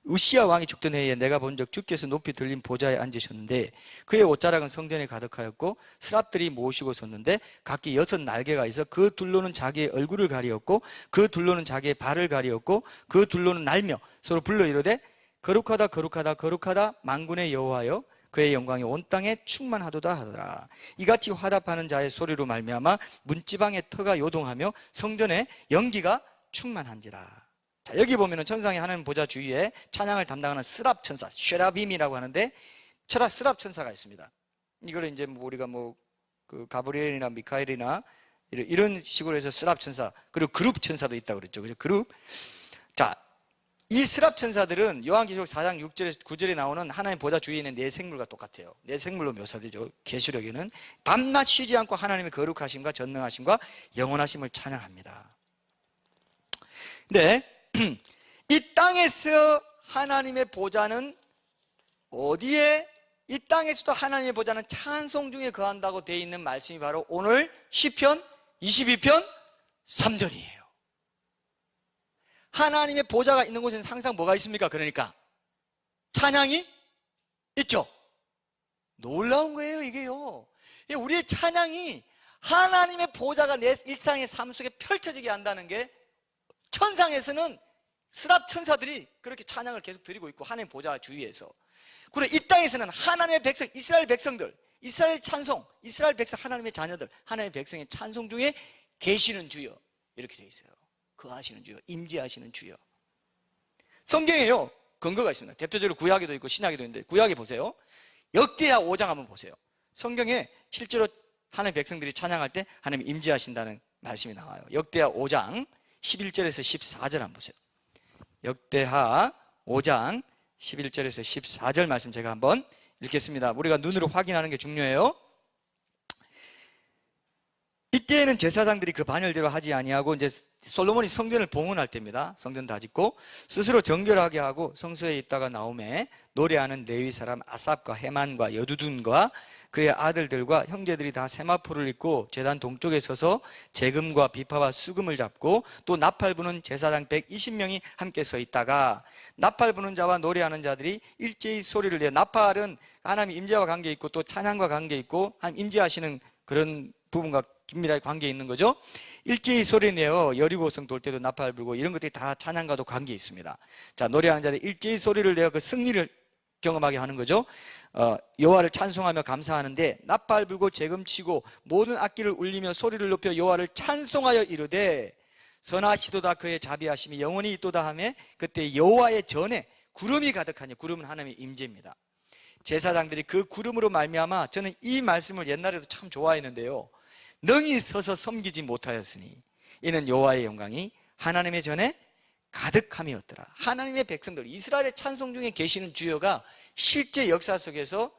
우시야 왕이 죽던 해에 내가 본 적 주께서 높이 들린 보좌에 앉으셨는데 그의 옷자락은 성전에 가득하였고 스랍들이 모시고 섰는데 각기 6 날개가 있어 그 둘로는 자기의 얼굴을 가리었고 그 둘로는 자기의 발을 가리었고 그 둘로는 날며 서로 불러 이르되 거룩하다 거룩하다 거룩하다 만군의 여호와여 그의 영광이 온 땅에 충만하도다 하더라. 이같이 화답하는 자의 소리로 말미암아 문지방의 터가 요동하며 성전에 연기가 충만한지라. 자, 여기 보면은 천상의 하나님 보좌 주위에 찬양을 담당하는 스랍 천사, 쉐라빔이라고 하는데 스랍 천사가 있습니다. 이걸 이제 우리가 그 가브리엘이나 미카엘이나 이런 식으로 해서 스랍 천사, 그리고 그룹 천사도 있다고 그랬죠. 그죠? 그룹. 자, 이 스랍 천사들은 요한계시록 4장 6절에서 9절에 나오는 하나님 보좌 주위에 있는 네 생물과 똑같아요. 네 생물로 묘사되죠. 계시록에는 밤낮 쉬지 않고 하나님의 거룩하심과 전능하심과 영원하심을 찬양합니다. 근데 이 땅에서 하나님의 보좌는 어디에, 이 땅에서도 하나님의 보좌는 찬송 중에 거한다고 되어 있는 말씀이 바로 오늘 시편 22편 3절이에요. 하나님의 보좌가 있는 곳에는 항상 뭐가 있습니까? 그러니까 찬양이 있죠. 놀라운 거예요 이게요. 우리의 찬양이 하나님의 보좌가 내 일상의 삶 속에 펼쳐지게 한다는 게, 천상에서는 스랍 천사들이 그렇게 찬양을 계속 드리고 있고 하나님 보좌 주위에서, 그리고 이 땅에서는 하나님의 백성, 이스라엘 백성들, 이스라엘 찬송, 이스라엘 백성, 하나님의 자녀들, 하나님의 백성의 찬송 중에 계시는 주여, 이렇게 되어 있어요. 거하시는 주여, 임재하시는 주여. 성경에요 근거가 있습니다. 대표적으로 구약에도 있고 신약에도 있는데, 구약에 보세요. 역대하 5장 한번 보세요. 성경에 실제로 하나님의 백성들이 찬양할 때 하나님이 임재하신다는 말씀이 나와요. 역대하 5장 11절에서 14절 한번 보세요. 역대하 5장 11절에서 14절 말씀 제가 한번 읽겠습니다. 우리가 눈으로 확인하는 게 중요해요. 이때에는 제사장들이 그 반열대로 하지 아니하고, 이제 솔로몬이 성전을 봉헌할 때입니다. 성전 다 짓고 스스로 정결하게 하고 성소에 있다가 나오매 노래하는 레위 사람 아삽과 헤만과 여두둔과 그의 아들들과 형제들이 다 세마포를 입고 제단 동쪽에 서서 재금과 비파와 수금을 잡고, 또 나팔 부는 제사장 120명이 함께 서 있다가 나팔 부는 자와 노래하는 자들이 일제히 소리를 내요. 나팔은 하나님 임재와 관계 있고 또 찬양과 관계 있고 하나님 임재하시는 그런 부분과 긴밀하게 관계 있는 거죠. 일제히 소리내어 여리고성 돌 때도 나팔 불고 이런 것들이 다 찬양과도 관계 있습니다. 자, 노래하는 자들 일제히 소리를 내어 그 승리를 경험하게 하는 거죠. 여호와를 찬송하며 감사하는데 나팔 불고 재금치고 모든 악기를 울리며 소리를 높여 여호와를 찬송하여 이르되 선하시도다 그의 자비하심이 영원히 있도다 하매 그때 여호와의 전에 구름이 가득하니 구름은 하나님의 임재입니다. 제사장들이 그 구름으로 말미암아 저는 이 말씀을 옛날에도 참 좋아했는데요, 능히 서서 섬기지 못하였으니 이는 여호와의 영광이 하나님의 전에 가득함이었더라. 하나님의 백성들, 이스라엘의 찬송 중에 계시는 주여가 실제 역사 속에서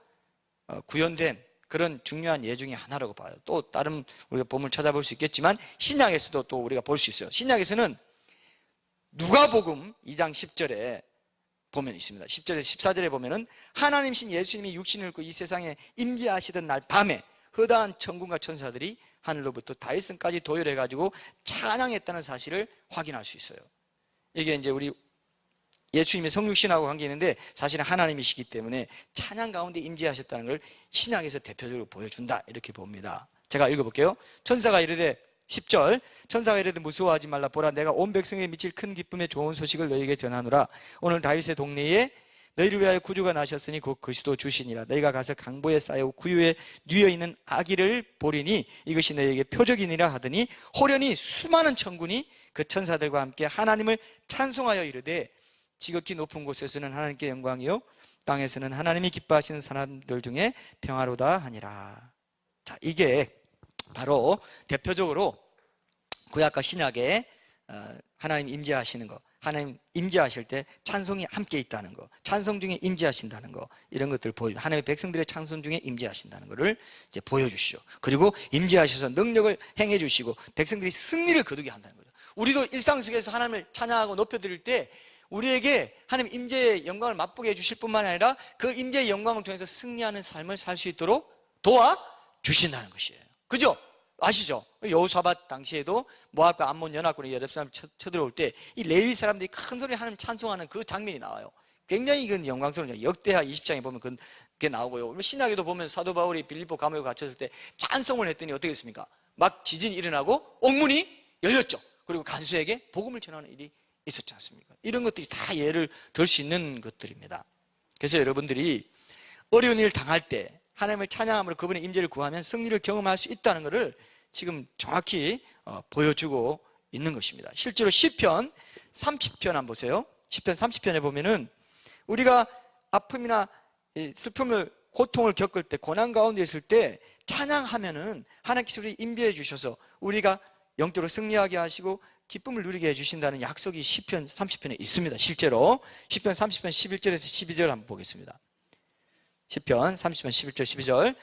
구현된 그런 중요한 예 중에 하나라고 봐요. 또 다른 우리가 본문을 찾아볼 수 있겠지만 신약에서도 또 우리가 볼 수 있어요. 신약에서는 누가복음 2장 10절에 보면 있습니다. 10절에서 14절에 보면은 하나님신 예수님이 육신을 입고 이 세상에 임재하시던 날 밤에 허다한 천군과 천사들이 하늘로부터 다윗성까지 도열해가지고 찬양했다는 사실을 확인할 수 있어요. 이게 이제 우리 예수님의 성육신하고 관계 있는데 사실은 하나님이시기 때문에 찬양 가운데 임재하셨다는 걸 신약에서 대표적으로 보여준다, 이렇게 봅니다. 제가 읽어볼게요. 천사가 이르되 10절, 천사가 이르되 무서워하지 말라. 보라, 내가 온 백성에 미칠 큰 기쁨의 좋은 소식을 너희에게 전하노라. 오늘 다윗의 동네에 너희를 위하여 구주가 나셨으니 곧 그리스도 주시니라. 너희가 가서 강보에 쌓여 구유에 뉘어 있는 아기를 보리니 이것이 너희에게 표적이니라 하더니 호련히 수많은 천군이 그 천사들과 함께 하나님을 찬송하여 이르되 지극히 높은 곳에서는 하나님께 영광이요 땅에서는 하나님이 기뻐하시는 사람들 중에 평화로다 하니라. 자, 이게 바로 대표적으로 구약과 신약에 하나님 임재하시는 거, 하나님 임재하실 때 찬송이 함께 있다는 거, 찬송 중에 임재하신다는 거, 이런 것들을 보여, 하나님의 백성들의 찬송 중에 임재하신다는 것을 이제 보여주시죠. 그리고 임재하셔서 능력을 행해 주시고 백성들이 승리를 거두게 한다는 거죠. 우리도 일상 속에서 하나님을 찬양하고 높여드릴 때 우리에게 하나님 임재의 영광을 맛보게 해주실 뿐만 아니라 그 임재의 영광을 통해서 승리하는 삶을 살 수 있도록 도와주신다는 것이에요. 그죠? 아시죠? 여호사밧 당시에도 모압과 암몬 연합군이 예루살렘 쳐들어올 때 이 레위 사람들이 큰 소리 하나님 찬송하는 그 장면이 나와요. 굉장히 이건 영광스러운, 역대하 20장에 보면 그게 나오고요. 신약에도 보면 사도 바울이 빌립보 감옥에 갇혔을 때 찬송을 했더니 어떻게 됐습니까? 막 지진이 일어나고 옥문이 열렸죠. 그리고 간수에게 복음을 전하는 일이 있었지 않습니까? 이런 것들이 다 예를 들 수 있는 것들입니다. 그래서 여러분들이 어려운 일 당할 때 하나님을 찬양함으로 그분의 임재를 구하면 승리를 경험할 수 있다는 것을 지금 정확히 보여주고 있는 것입니다. 실제로 시편 30편 한번 보세요. 시편 30편에 보면은 우리가 아픔이나 슬픔을, 고통을 겪을 때, 고난 가운데 있을 때 찬양하면은 하나님께서 우리 임재해 주셔서 우리가 영적으로 승리하게 하시고 기쁨을 누리게 해주신다는 약속이 시편 30편에 있습니다. 실제로 시편 30편 11절에서 12절 한번 보겠습니다. 시편 30편 11절 12절,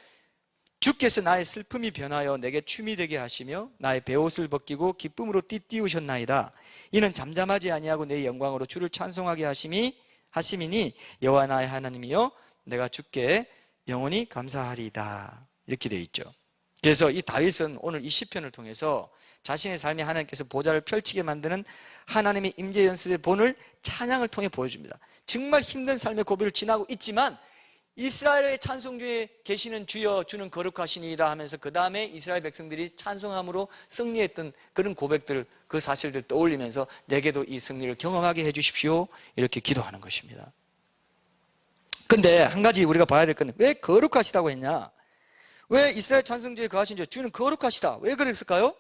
주께서 나의 슬픔이 변하여 내게 춤이 되게 하시며 나의 베옷을 벗기고 기쁨으로 띠띠우셨나이다. 이는 잠잠하지 아니하고 내 영광으로 주를 찬송하게 하심이니 여호와 나의 하나님이여 내가 주께 영원히 감사하리이다. 이렇게 되어 있죠. 그래서 이 다윗은 오늘 이 시편을 통해서 자신의 삶에 하나님께서 보좌를 펼치게 만드는 하나님의 임재 연습의 본을 찬양을 통해 보여줍니다. 정말 힘든 삶의 고비를 지나고 있지만 이스라엘의 찬송 중에 계시는 주여 주는 거룩하시니이다 하면서 그 다음에 이스라엘 백성들이 찬송함으로 승리했던 그런 고백들, 그 사실들 떠올리면서 내게도 이 승리를 경험하게 해주십시오, 이렇게 기도하는 것입니다. 근데 한 가지 우리가 봐야 될 건, 왜 거룩하시다고 했냐? 왜 이스라엘 찬송 중에 거하신 주는 거룩하시다, 왜 그랬을까요?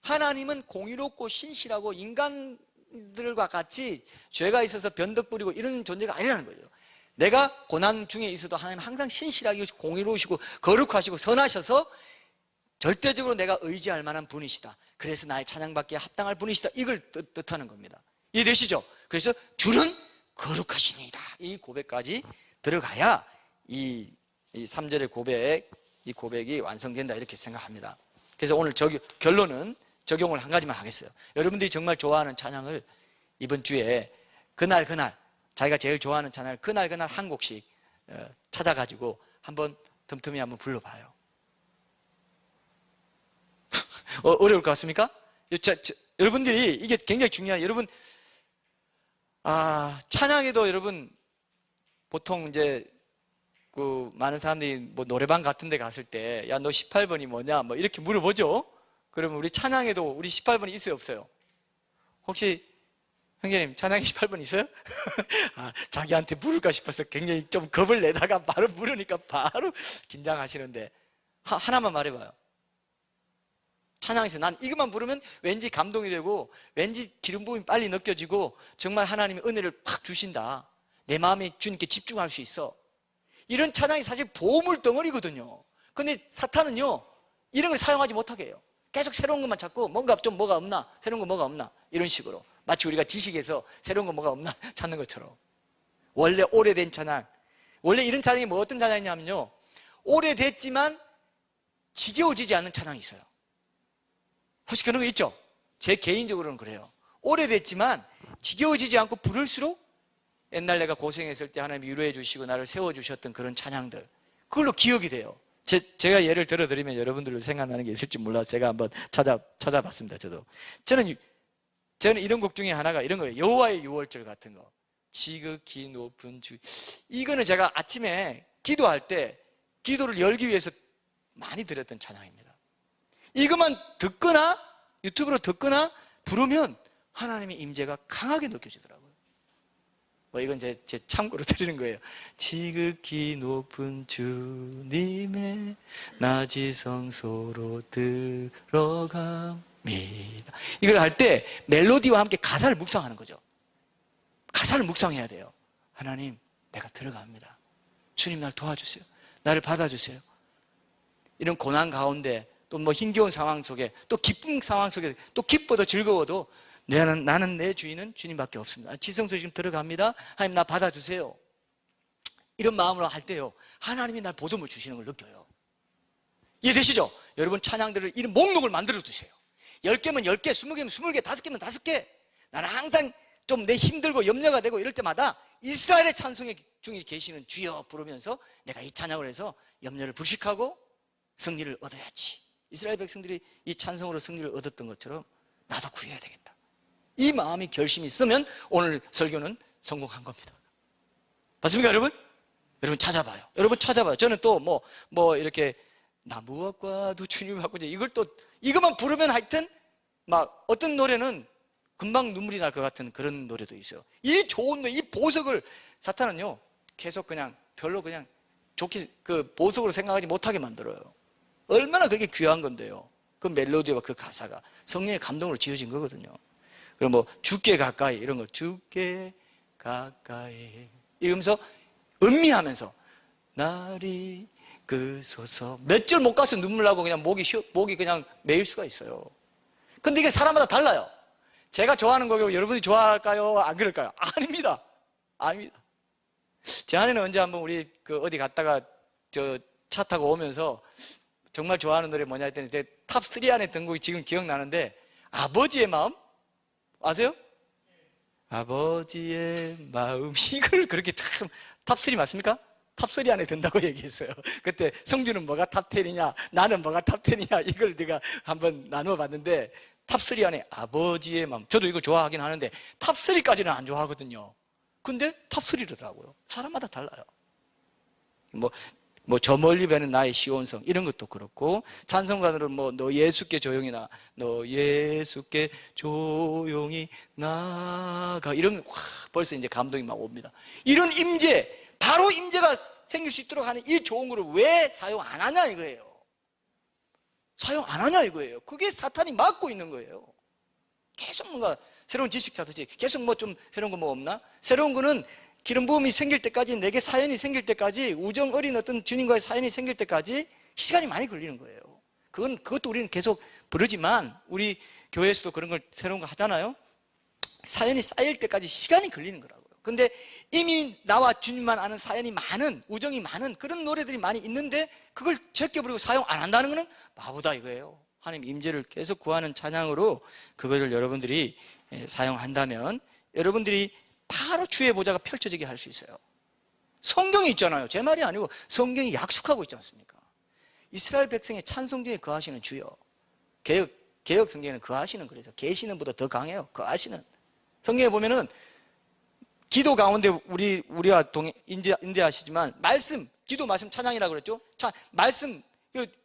하나님은 공의롭고 신실하고 인간들과 같이 죄가 있어서 변덕 부리고 이런 존재가 아니라는 거죠. 내가 고난 중에 있어도 하나님은 항상 신실하게 공의로우시고 거룩하시고 선하셔서 절대적으로 내가 의지할 만한 분이시다. 그래서 나의 찬양받기에 합당할 분이시다. 이걸 뜻하는 겁니다. 이해되시죠? 그래서 주는 거룩하시니이다. 이 고백까지 들어가야 이 3절의 고백, 이 고백이 완성된다, 이렇게 생각합니다. 그래서 오늘 결론은 적용을 한 가지만 하겠어요. 여러분들이 정말 좋아하는 찬양을 이번 주에 그날 자기가 제일 좋아하는 찬양을 그날 한 곡씩 찾아가지고 한번 틈틈이 한번 불러봐요. 어려울 것 같습니까? 여러분들이 이게 굉장히 중요해요. 여러분, 찬양에도 여러분 보통 이제 그 많은 사람들이 뭐 노래방 같은 데 갔을 때 야 너 18번이 뭐냐 뭐 이렇게 물어보죠. 그러면 우리 찬양에도 우리 18번이 있어요, 없어요? 혹시 형제님, 찬양 28번 있어요? 자기한테 물을까 싶어서 굉장히 좀 겁을 내다가 바로 물으니까 바로 긴장하시는데, 하나만 말해봐요. 찬양에서 난 이것만 부르면 왠지 감동이 되고 왠지 기름 부음이 빨리 느껴지고 정말 하나님이 은혜를 팍 주신다, 내 마음에 주님께 집중할 수 있어. 이런 찬양이 사실 보물 덩어리거든요. 근데 사탄은요, 이런 걸 사용하지 못하게 해요. 계속 새로운 것만 찾고 뭐가 없나, 새로운 거 뭐가 없나, 이런 식으로 마치 우리가 지식에서 새로운 거 뭐가 없나 찾는 것처럼. 원래 오래된 찬양, 원래 이런 찬양이 뭐 어떤 찬양이냐면요, 오래됐지만 지겨워지지 않는 찬양이 있어요. 혹시 그런 거 있죠? 제 개인적으로는 그래요. 오래됐지만 지겨워지지 않고 부를수록 옛날 내가 고생했을 때 하나님이 위로해 주시고 나를 세워주셨던 그런 찬양들, 그걸로 기억이 돼요. 제가 예를 들어드리면 여러분들도 생각나는 게 있을지 몰라서 제가 한번 찾아봤습니다. 저는 이런 곡 중에 하나가 이런 거예요. 여호와의 유월절 같은 거, 지극히 높은 주. 이거는 제가 아침에 기도할 때 기도를 열기 위해서 많이 들었던 찬양입니다. 이것만 듣거나 유튜브로 듣거나 부르면 하나님의 임재가 강하게 느껴지더라고요. 뭐 이건 제 참고로 드리는 거예요. 지극히 높은 주님의 낮이 성소로 들어갑니다. 이걸 할 때 멜로디와 함께 가사를 묵상하는 거죠. 가사를 묵상해야 돼요. 하나님, 내가 들어갑니다. 주님, 날 도와주세요. 나를 받아주세요. 이런 고난 가운데 또 뭐 힘겨운 상황 속에 또 기쁜 상황 속에 또 기뻐도 즐거워도 나는 내 주인은 주님밖에 없습니다. 지성소 지금 들어갑니다. 하나님, 나 받아주세요. 이런 마음으로 할 때요, 하나님이 날 보듬어 주시는 걸 느껴요. 이해되시죠? 여러분, 찬양들을 이런 목록을 만들어 두세요. 10개면 10개, 20개면 20개, 5개면 5개. 나는 항상 좀 내 힘들고 염려가 되고 이럴 때마다 이스라엘의 찬송의 중에 계시는 주여 부르면서 내가 이 찬양을 해서 염려를 불식하고 승리를 얻어야지. 이스라엘 백성들이 이 찬송으로 승리를 얻었던 것처럼 나도 구해야 되겠다. 이 마음이 결심이 있으면 오늘 설교는 성공한 겁니다. 맞습니까, 여러분? 여러분 찾아봐요. 저는 또 뭐 이렇게 나 무엇과도 주님을 받고 이것만 부르면 하여튼 막 어떤 노래는 금방 눈물이 날 것 같은 그런 노래도 있어요. 이 좋은 노래, 이 보석을 사탄은요 계속 그냥 별로 그냥 좋게 그 보석으로 생각하지 못하게 만들어요. 얼마나 그게 귀한 건데요. 그 멜로디와 그 가사가 성령의 감동으로 지어진 거거든요. 그럼 뭐 주께 가까이 이런 거, 주께 가까이 이러면서 음미하면서 나리 그소서 몇 절 못 가서 눈물 나고 그냥 목이 그냥 메일 수가 있어요. 근데 이게 사람마다 달라요. 제가 좋아하는 곡이고 여러분이 좋아할까요? 안 그럴까요? 아닙니다. 제 아내는 언제 한번 우리 어디 갔다가 차 타고 오면서 정말 좋아하는 노래 뭐냐 했더니 탑 3 안에 든 곡이 지금 기억나는데, 아버지의 마음 아세요? 아버지의 마음, 이걸 그렇게 참 탑3 맞습니까? 탑3 안에 든다고 얘기했어요. 그때 성주는 뭐가 탑10이냐, 나는 뭐가 탑10이냐, 이걸 내가 한번 나누어 봤는데 탑3 안에 아버지의 마음. 저도 이거 좋아하긴 하는데 탑3까지는 안 좋아하거든요. 근데 탑3라더라고요. 사람마다 달라요. 저 멀리 뵈는 나의 시온성 이런 것도 그렇고, 찬송가들은 너 예수께 조용히 너 예수께 조용히 나가 이러면 벌써 이제 감동이 막 옵니다. 이런 임재, 바로 임재가 생길 수 있도록 하는 이 좋은 거를 왜 사용 안 하냐 이거예요. 사용 안 하냐 이거예요. 그게 사탄이 막고 있는 거예요. 계속 뭔가 새로운 지식 찾듯이 계속 좀 새로운 거 뭐 없나? 새로운 거는 기름 부음이 생길 때까지, 내게 사연이 생길 때까지, 우정 어린 어떤 주님과의 사연이 생길 때까지 시간이 많이 걸리는 거예요. 그것도 우리는 계속 부르지만, 우리 교회에서도 그런 걸 새로운 거 하잖아요. 사연이 쌓일 때까지 시간이 걸리는 거라고요. 근데 이미 나와 주님만 아는 사연이 많은, 우정이 많은 그런 노래들이 많이 있는데 그걸 제껴버리고 사용 안 한다는 것은 바보다 이거예요. 하나님 임재를 계속 구하는 찬양으로 그것을 여러분들이 사용한다면 여러분들이 바로 주의 보좌가 펼쳐지게 할 수 있어요. 성경이 있잖아요. 제 말이 아니고 성경이 약속하고 있지 않습니까? 이스라엘 백성의 찬송 중에 거하시는 주여. 개혁 성경에는 거하시는, 그래서 계시는 보다 더 강해요. 거하시는. 성경에 보면은 기도 가운데 우리와 인대하시지만 기도 말씀 찬양이라고 그랬죠. 말씀,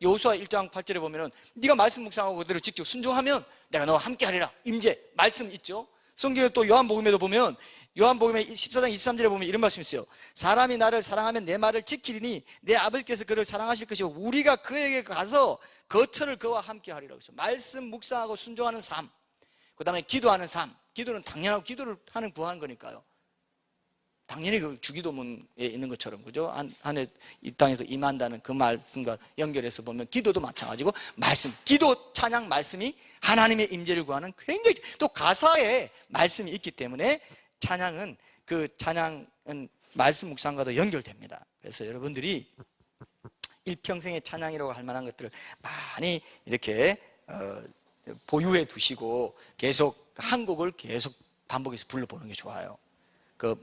여호수아 1장 8절에 보면은 네가 말씀 묵상하고 그대로 직접 순종하면 내가 너와 함께 하리라. 임재, 말씀 있죠. 성경에 또 요한복음에도 보면 요한복음의 14장 23절에 보면 이런 말씀이 있어요. 사람이 나를 사랑하면 내 말을 지키리니 내 아버지께서 그를 사랑하실 것이고 우리가 그에게 가서 거처를 그와 함께 하리라고 했어요. 말씀 묵상하고 순종하는 삶, 그 다음에 기도하는 삶. 기도는 당연하고 기도를 하는 구하는 거니까요. 당연히 그 주기도문에 있는 것처럼, 그죠? 안에 이 땅에서 임한다는 그 말씀과 연결해서 보면 기도도 마찬가지고 말씀, 기도, 찬양, 말씀이 하나님의 임재를 구하는 굉장히 또 가사에 말씀이 있기 때문에 찬양은 말씀 묵상과도 연결됩니다. 그래서 여러분들이 일평생의 찬양이라고 할 만한 것들을 많이 이렇게 보유해 두시고 계속 한 곡을 계속 반복해서 불러보는 게 좋아요.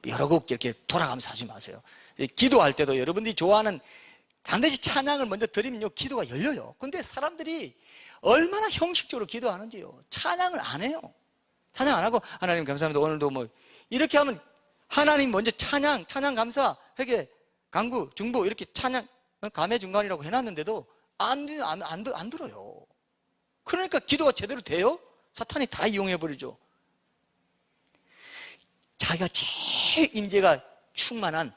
여러 곡 이렇게 돌아가면서 하지 마세요. 기도할 때도 여러분들이 좋아하는 반드시 찬양을 먼저 드리면요, 기도가 열려요. 근데 사람들이 얼마나 형식적으로 기도하는지요. 찬양을 안 해요. 찬양 안 하고 하나님 감사합니다. 오늘도 뭐 이렇게 하면 하나님 먼저 찬양 감사, 회개, 간구, 중보 이렇게 찬양 감회 중간이라고 해놨는데도 안 들어요. 그러니까 기도가 제대로 돼요? 사탄이 다 이용해버리죠. 자기가 제일 임재가 충만한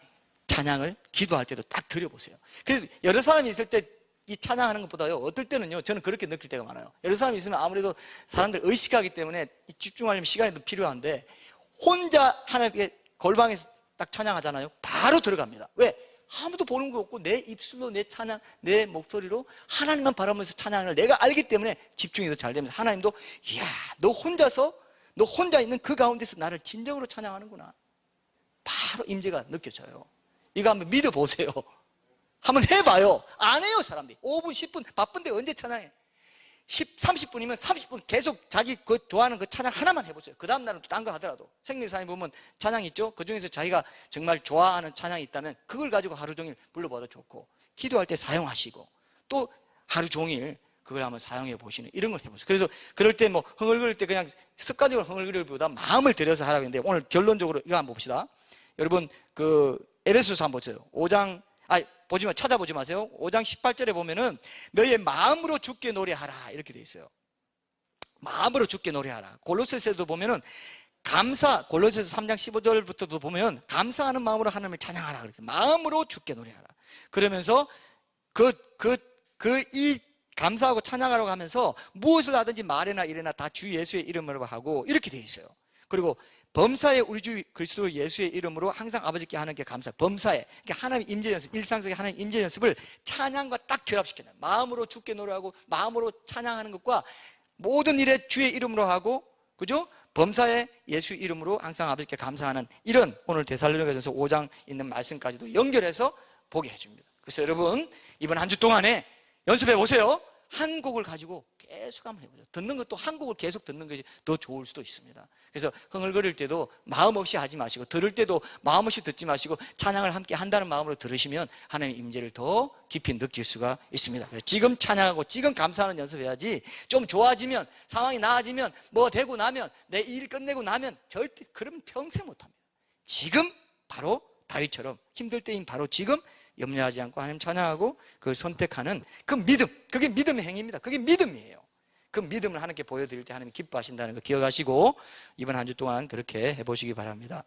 찬양을 기도할 때도 딱 드려보세요. 그래서 여러 사람이 있을 때 이 찬양하는 것보다요, 어떨 때는요, 저는 그렇게 느낄 때가 많아요. 여러 사람이 있으면 아무래도 사람들 의식하기 때문에 집중하려면 시간이 더 필요한데 혼자 하나님께 골방에서 딱 찬양하잖아요. 바로 들어갑니다. 왜? 아무도 보는 거 없고 내 입술로 내 찬양, 내 목소리로 하나님만 바라보면서 찬양을 내가 알기 때문에 집중이 더 잘 되면서 하나님도 이야, 너 혼자 있는 그 가운데서 나를 진정으로 찬양하는구나. 바로 임재가 느껴져요. 이거 한번 믿어보세요. 한번 해봐요. 안 해요, 사람들이. 5분, 10분, 바쁜데 언제 찬양해? 30분이면 30분 계속 자기 좋아하는 그 찬양 하나만 해보세요. 그 다음 날은 또 딴 거 하더라도. 생명사에 보면 찬양 있죠? 그 중에서 자기가 정말 좋아하는 찬양이 있다면 그걸 가지고 하루 종일 불러봐도 좋고, 기도할 때 사용하시고, 또 하루 종일 그걸 한번 사용해 보시는 이런 걸 해보세요. 그래서 그럴 때 뭐 흥얼거릴 때 그냥 습관적으로 흥얼거리기보다 마음을 들여서 하라고 했는데, 오늘 결론적으로 이거 한번 봅시다. 여러분 에베소서 한번 보세요. 찾아보지 마세요. 5장 18절에 보면은 너의 마음으로 주께 노래하라 이렇게 돼 있어요. 마음으로 주께 노래하라. 골로새서도 보면은 골로새서 3장 15절부터도 보면 감사하는 마음으로 하나님을 찬양하라 그랬어요. 마음으로 주께 노래하라. 그러면서 이 감사하고 찬양하라고 하면서 무엇을 하든지 말이나 일이나 다 주 예수의 이름으로 하고 이렇게 돼 있어요. 그리고 범사에 우리 주 그리스도 예수의 이름으로 항상 아버지께 하는 게 감사. 범사에, 그러니까 하나님 임재 연습, 일상 속의 하나님 임재 연습을 찬양과 딱 결합시켜요. 마음으로 주께 노래하고 마음으로 찬양하는 것과 모든 일에 주의 이름으로 하고, 그죠? 범사에 예수 이름으로 항상 아버지께 감사하는 이런 오늘 데살로니가전서 5장 있는 말씀까지도 연결해서 보게 해줍니다. 그래서 여러분 이번 한 주 동안에 연습해 보세요. 한 곡을 가지고 계속 한번 해보죠. 듣는 것도 한 곡을 계속 듣는 것이 더 좋을 수도 있습니다. 그래서 흥얼거릴 때도 마음 없이 하지 마시고, 들을 때도 마음 없이 듣지 마시고 찬양을 함께 한다는 마음으로 들으시면 하나님의 임재를 더 깊이 느낄 수가 있습니다. 그래서 지금 찬양하고 지금 감사하는 연습해야지, 좀 좋아지면, 상황이 나아지면, 뭐 되고 나면, 내 일 끝내고 나면 절대 그러면 평생 못합니다. 지금 바로 다윗처럼 힘들 때인 바로 지금 염려하지 않고 하나님 찬양하고 그걸 선택하는 그 믿음, 그게 믿음의 행위입니다. 그게 믿음이에요. 그 믿음을 하나님께 보여드릴 때 하나님 기뻐하신다는 거 기억하시고 이번 한 주 동안 그렇게 해보시기 바랍니다.